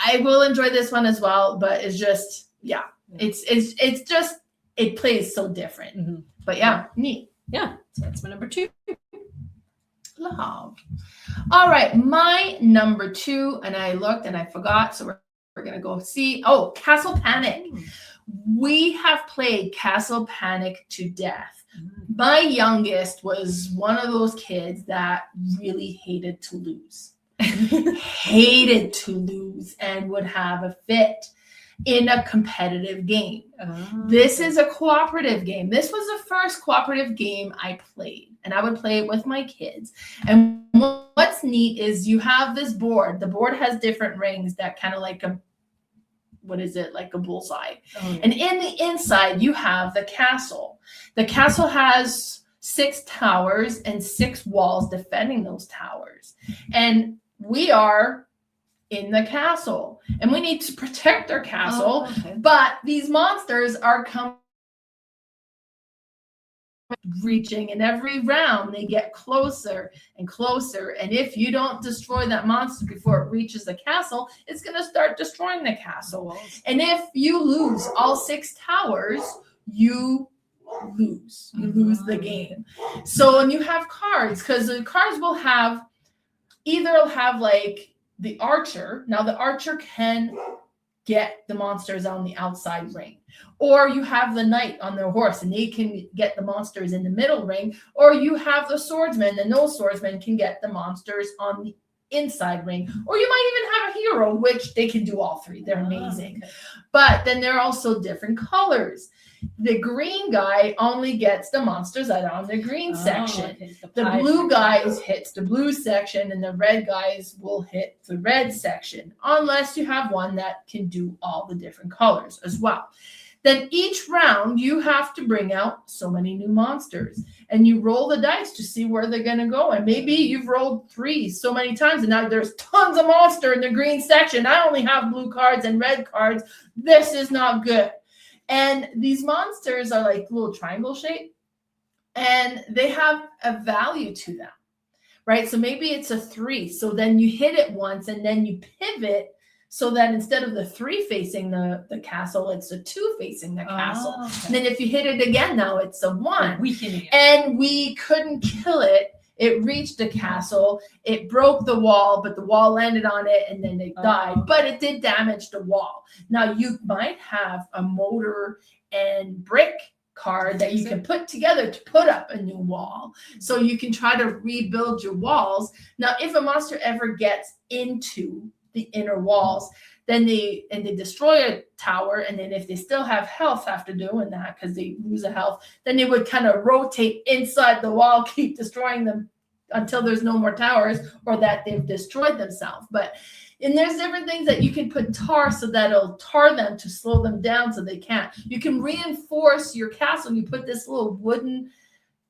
I will enjoy this one as well, but it's just it's just it plays so different. But neat. Yeah, so that's my number 2. Le Havre. All right, my number 2, and I looked and I forgot, so we're going to go see. Oh, Castle Panic. We have played Castle Panic to death. My youngest was one of those kids that really hated to lose. Hated to lose and would have a fit in a competitive game. This is a cooperative game. This was the first cooperative game I played, and I would play it with my kids. And what's neat is you have this board. The board has different rings that kind of like a, what is it, like a bullseye. And in the inside, you have the castle. The castle has 6 towers and 6 walls defending those towers. And we are in the castle, and we need to protect our castle. But these monsters are coming, reaching, and every round they get closer and closer. And if you don't destroy that monster before it reaches the castle, it's going to start destroying the castle. And if you lose all 6 towers, you lose. You lose the game. So, and you have cards, because the cards will have, either it'll have like the archer. Now the archer can get the monsters on the outside ring, or you have the knight on their horse and they can get the monsters in the middle ring, or you have the swordsman and those swordsmen can get the monsters on the inside ring, or you might even have a hero, which they can do all 3. They're amazing. But then there are also different colors. The green guy only gets the monsters that are on the green section. The blue guys hits the blue section, and the red guys will hit the red section, unless you have one that can do all the different colors as well. Then each round, you have to bring out so many new monsters, and you roll the dice to see where they're going to go. And maybe you've rolled 3 so many times, and now there's tons of monster in the green section. I only have blue cards and red cards. This is not good. And these monsters are like little triangle shape, and they have a value to them, right? So maybe it's a 3. So then you hit it once, and then you pivot so that instead of the 3 facing the castle, it's a 2 facing the castle. And then if you hit it again, now it's a 1. And we couldn't kill it. It reached the castle. It broke the wall, but the wall landed on it, and then it died. But it did damage the wall. Now, you might have a mortar and brick card that you can put together to put up a new wall. So you can try to rebuild your walls. Now, if a monster ever gets into the inner walls, then they destroy a tower, and then if they still have health after doing that, because they lose a health, then they would kind of rotate inside the wall, keep destroying them until there's no more towers, or that they've destroyed themselves. And there's different things that you can put tar, so that it'll tar them to slow them down so they can't. You can reinforce your castle. You put this little wooden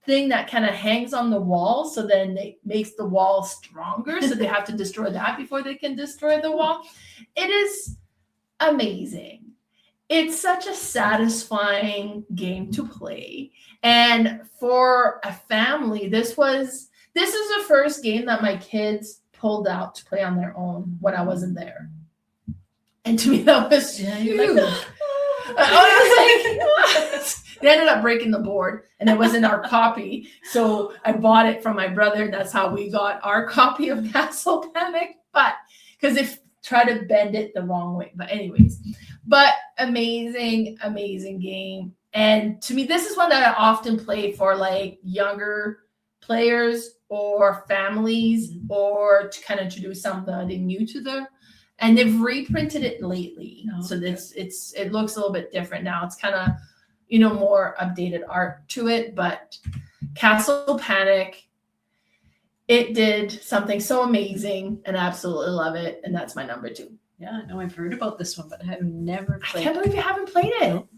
thing that kind of hangs on the wall, so then it makes the wall stronger, so they have to destroy that before they can destroy the wall. It is amazing. It's such a satisfying game to play. And for a family, this is the first game that my kids pulled out to play on their own when I wasn't there. And to me, that was huge. They ended up breaking the board, and it wasn't our copy. So I bought it from my brother, and that's how we got our copy of Castle Panic. But because they try to bend it the wrong way. But anyways, amazing, amazing game. And to me, this is one that I often play for like younger players or families, or to kind of introduce something new to them. And they've reprinted it lately. So it looks a little bit different now. It's kind of, more updated art to it. But Castle Panic, it did something so amazing, and I absolutely love it. And that's my number 2. Yeah, no, I've heard about this one, but I have never played it. I can't believe you haven't played it. No,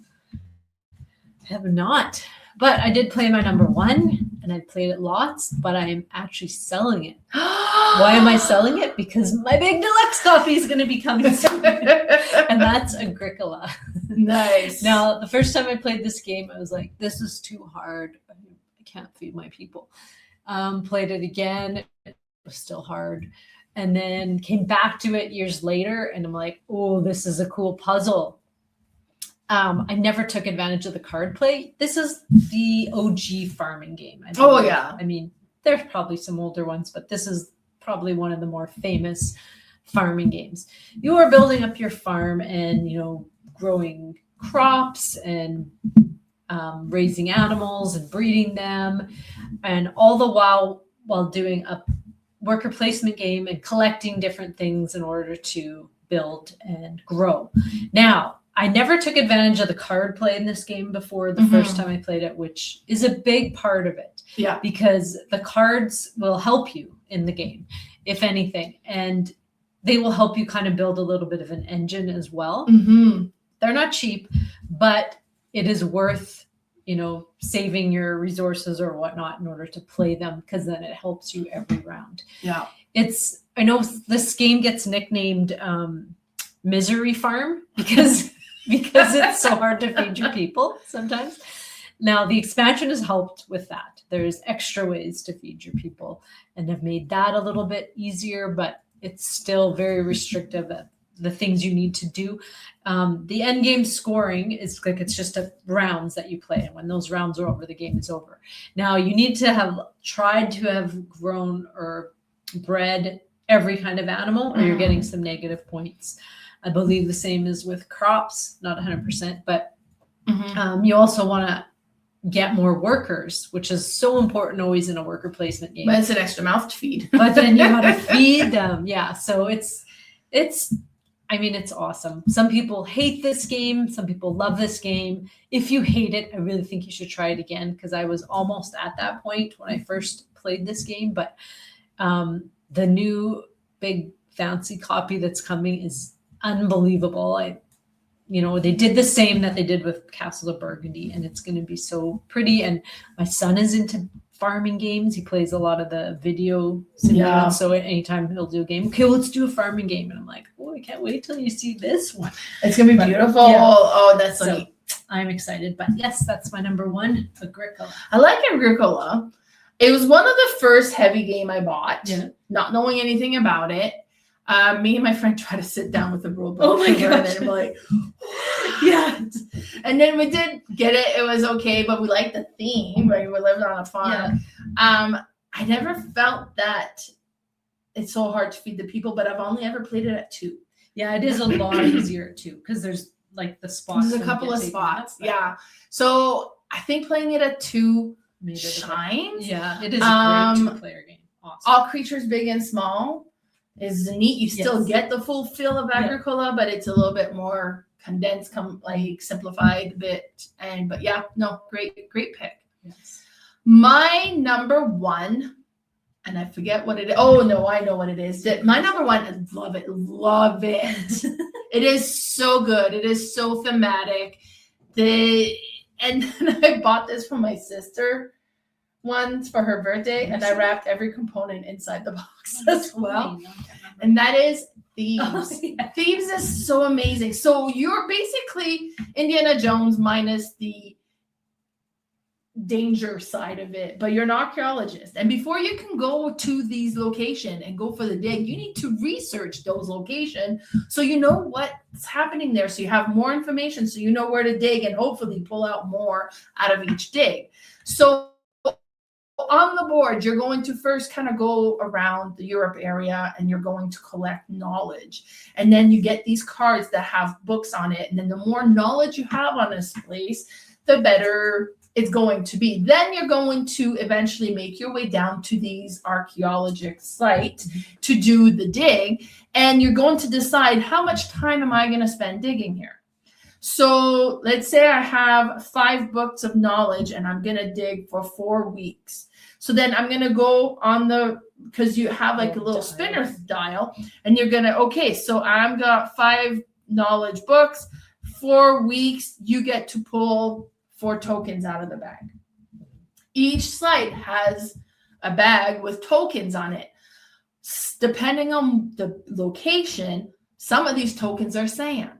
I have not. But I did play my number 1, and I played it lots, but I am actually selling it. Why am I selling it? Because my big deluxe copy is going to be coming soon. And that's Agricola. Nice. Now, the first time I played this game, I was like, this is too hard. I can't feed my people. Played it again. It was still hard. And then came back to it years later, and I'm like, oh, this is a cool puzzle. I never took advantage of the card play. This is the OG farming game. Yeah. I mean, there's probably some older ones, but this is probably one of the more famous farming games. You are building up your farm and, growing crops and raising animals and breeding them, and all the while doing a worker placement game and collecting different things in order to build and grow. Now, I never took advantage of the card play in this game before the first time I played it, which is a big part of it. Yeah. Because the cards will help you in the game, if anything, and they will help you kind of build a little bit of an engine as well. Mm-hmm. They're not cheap, but it is worth, saving your resources or whatnot in order to play them, because then it helps you every round. Yeah. I know this game gets nicknamed Misery Farm because it's so hard to feed your people sometimes. Now, the expansion has helped with that. There's extra ways to feed your people and have made that a little bit easier, but it's still very restrictive at the things you need to do. The end game scoring is like, it's just rounds that you play. And when those rounds are over, the game is over. Now, you need to have tried to have grown or bred every kind of animal, or you're getting some negative points. I believe the same is with crops, not 100%, but you also want to get more workers, which is so important always in a worker placement game. But it's an extra mouth to feed. But then you got to feed them. Yeah. So it's awesome. Some people hate this game. Some people love this game. If you hate it, I really think you should try it again, because I was almost at that point when I first played this game. But the new big fancy copy that's coming is unbelievable. They did the same that they did with Castle of Burgundy, and it's going to be so pretty. And my son is into farming games. He plays a lot of the video simulators. So anytime he'll do a game, okay, let's do a farming game. And I'm like, oh, I can't wait till you see this one. It's going to be beautiful. Yeah. Oh, that's so neat. I'm excited. But yes, that's my number one, Agricola. I like Agricola. It was one of the first heavy game I bought, not knowing anything about it. Me and my friend tried to sit down with the rule book. Oh my gosh. And I'm like, yeah. And then we did get it. It was okay, but we liked the theme. Right? We lived on a farm. Yeah. I never felt that it's so hard to feed the people, but I've only ever played it at 2. Yeah, it is a lot easier at 2 because there's like the spots. There's a couple of spots. Yeah. So I think playing it at 2 shines. Yeah, it is a great 2-player game. Awesome. All creatures big and small is neat. You still get the full feel of Agricola, but it's a little bit more condensed, simplified a bit. Great pick. Yes. My number one, and I forget what it is. Oh no, I know what it is. My number one is love it. It is so good. It is so thematic. And then I bought this for my sister once for her birthday, and I wrapped every component inside the box as well. And that is Thebes. Oh, yeah. Thebes is so amazing. So you're basically Indiana Jones minus the danger side of it, but you're an archaeologist. And before you can go to these locations and go for the dig, you need to research those locations so you know what's happening there. So you have more information, so you know where to dig and hopefully pull out more out of each dig. So on the board, you're going to first kind of go around the Europe area and you're going to collect knowledge. And then you get these cards that have books on it. And then the more knowledge you have on this place, the better it's going to be. Then you're going to eventually make your way down to these archaeological sites to do the dig. And you're going to decide, how much time am I going to spend digging here? So let's say I have 5 books of knowledge and I'm going to dig for 4 weeks. So then I'm going to go on because you have like a little spinner dial, and you're going to, okay, so I've got 5 knowledge books, 4 weeks, you get to pull 4 tokens out of the bag. Each site has a bag with tokens on it. Depending on the location, some of these tokens are sand.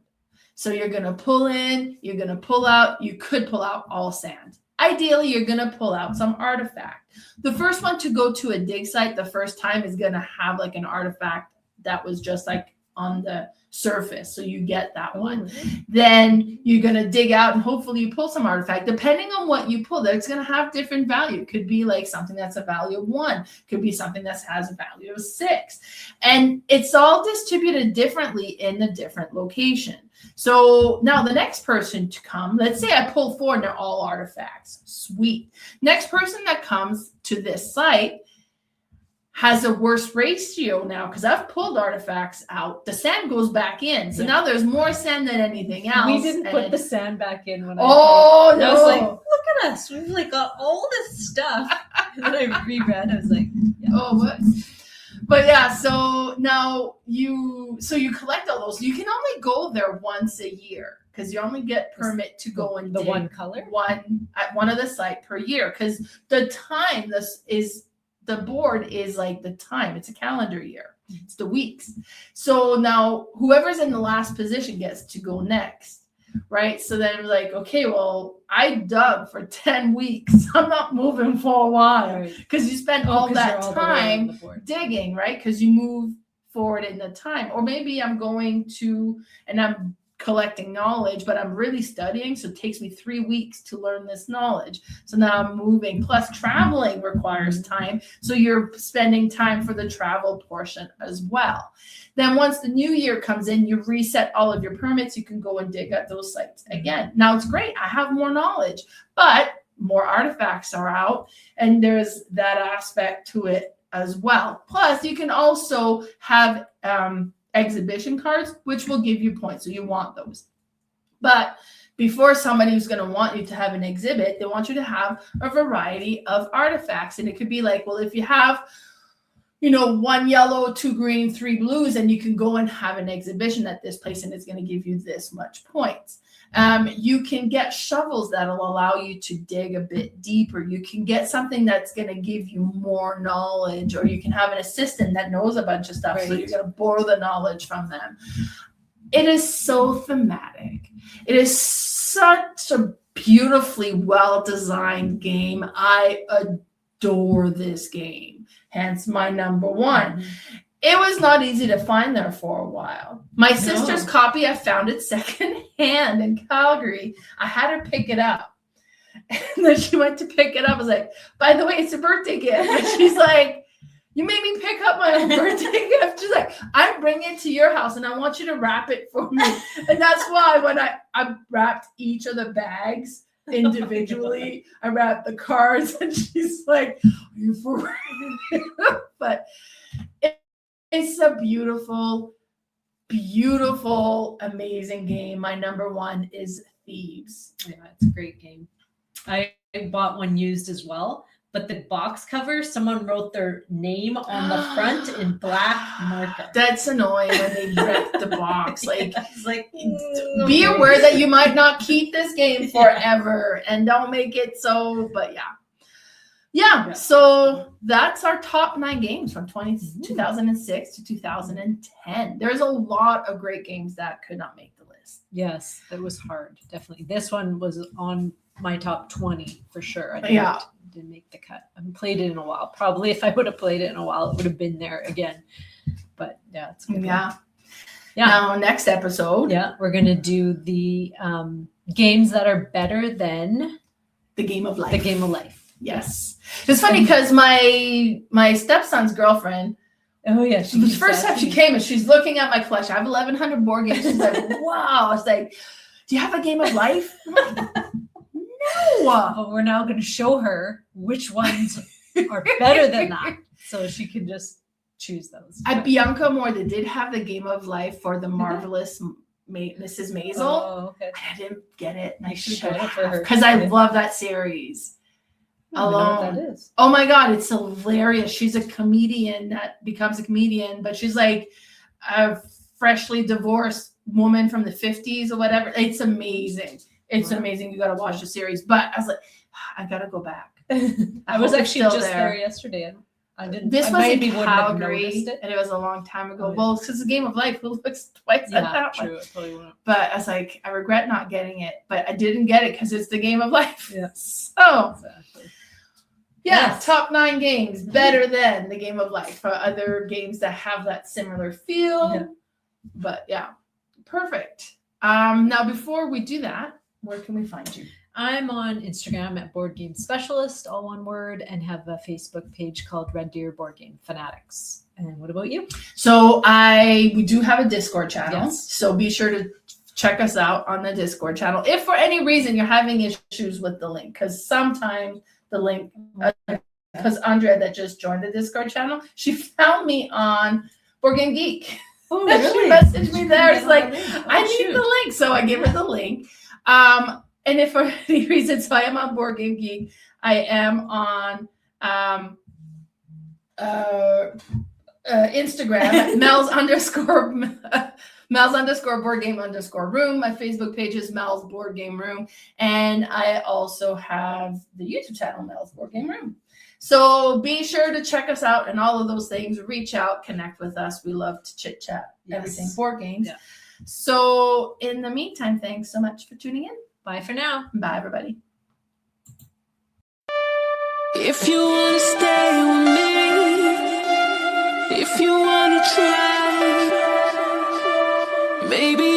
So you're going to pull in, you're going to pull out, you could pull out all sand. Ideally, you're going to pull out some artifact. The first one to go to a dig site the first time is going to have like an artifact that was just like on the surface. So you get that one. really? Then you're going to dig out and hopefully you pull some artifact. Depending on what you pull, it's going to have different value. It could be like something that's a value of 1. Could be something that has a value of 6. And it's all distributed differently in the different location. So now the next person to come, let's say I pull 4 and they're all artifacts. Sweet. Next person that comes to this site has a worse ratio now because I've pulled artifacts out. The sand goes back in. So now there's more sand than anything else. We didn't put the sand back in when I played. No. I was like, look at us. We've like got all this stuff. And then I reread. I was like, yeah. Oh, what? But yeah, so now you collect all those. You can only go there once a year because you only get permit to go and the dig one color at one of the site per year because the time the board is like the time. It's a calendar year. It's the weeks. So now whoever's in the last position gets to go next, right? So then it was like, okay, well, I dug for 10 weeks. I'm not moving for a while because you spend all that time digging, right? Because you move forward in the time. Or maybe I'm going to, and I'm collecting knowledge, but I'm really studying. So it takes me 3 weeks to learn this knowledge. So now I'm moving. Plus traveling requires time. So you're spending time for the travel portion as well. Then once the new year comes in, you reset all of your permits. You can go and dig at those sites again. Now it's great. I have more knowledge, but more artifacts are out. And there's that aspect to it as well. Plus you can also have, exhibition cards, which will give you points. So you want those. But before somebody who's going to want you to have an exhibit, they want you to have a variety of artifacts. And it could be like, well, if you have, 1 yellow, 2 green, 3 blues, and you can go and have an exhibition at this place and it's going to give you this much points. You can get shovels that'll allow you to dig a bit deeper. You can get something that's going to give you more knowledge, or you can have an assistant that knows a bunch of stuff. So you're going to borrow the knowledge from them. It is so thematic. It is such a beautifully well-designed game. I adore this game. Hence my number 1. It was not easy to find there for a while. My sister's copy, I found it secondhand in Calgary. I had her pick it up. And then she went to pick it up. I was like, by the way, it's a birthday gift. And she's like, you made me pick up my own birthday gift. She's like, I'm bringing it to your house and I want you to wrap it for me. And that's why when I wrapped each of the bags individually, I wrapped the cards and she's like, are you for real? But it's a beautiful, beautiful, amazing game. My number 1 is Thebes. Yeah, it's a great game. I bought one used as well, but the box cover, someone wrote their name on the front in black marker. That's annoying when they wreck the box. Like, it's like be aware that you might not keep this game forever and don't make it so, but yeah, so that's our top 9 games from 2006 to 2010. There's a lot of great games that could not make the list. Yes, it was hard. Definitely. This one was on my top 20 for sure. I didn't make the cut. I haven't played it in a while. Probably if I would have played it in a while, it would have been there again. But yeah, it's good. Yeah. Now, next episode. Yeah, we're going to do the games that are better than the game of life. The game of life. Yes. It's funny because my stepson's girlfriend, the first time she came and she's looking at my collection. I have 1,100 board games. She's like, wow. I was like, do you have a game of life? Like, no. But we're now going to show her which ones are better than that. So she can just choose those. At Bianca Moore, they did have the game of life for the marvelous Mrs. Maisel. Oh, okay. I didn't get it. And I should should have for her. because I love that series. Alone. That is. Oh my God, it's hilarious. She's a comedian that becomes a comedian, but she's like a freshly divorced woman from the 50s or whatever. It's amazing. It's amazing. You got to watch the series. But I was like, I got to go back. I was actually just there yesterday. I didn't. This was in Calgary, and it was a long time ago. Well, because the game of life, who looks twice at that true. one? It probably won't. But I was like, I regret not getting it, but I didn't get it because it's the game of life. Yeah. So, exactly. Yeah, top 9 games better than the game of life. For other games that have that similar feel, But yeah, perfect. Now, before we do that, where can we find you? I'm on Instagram at boardgamespecialist, all one word, and have a Facebook page called Red Deer Board Game Fanatics. And what about you? So we do have a Discord channel. Yes. So be sure to check us out on the Discord channel. If for any reason you're having issues with the link, because sometimes the link, because Andrea that just joined the Discord channel, she found me on Board Game Geek. Oh, She messaged me there. It's like, I need shoot. the link. So I give her the link. And if for any reason, so I am on Board Game Geek. I am on Instagram at Mel's _ board game _ room. My Facebook page is Mel's Board Game Room. And I also have the YouTube channel, Mel's Board Game Room. So be sure to check us out and all of those things. Reach out, connect with us. We love to chit chat, everything board games. Yeah. So in the meantime, thanks so much for tuning in. Bye for now. Bye, everybody. If you wanna stay with me, if you wanna try, maybe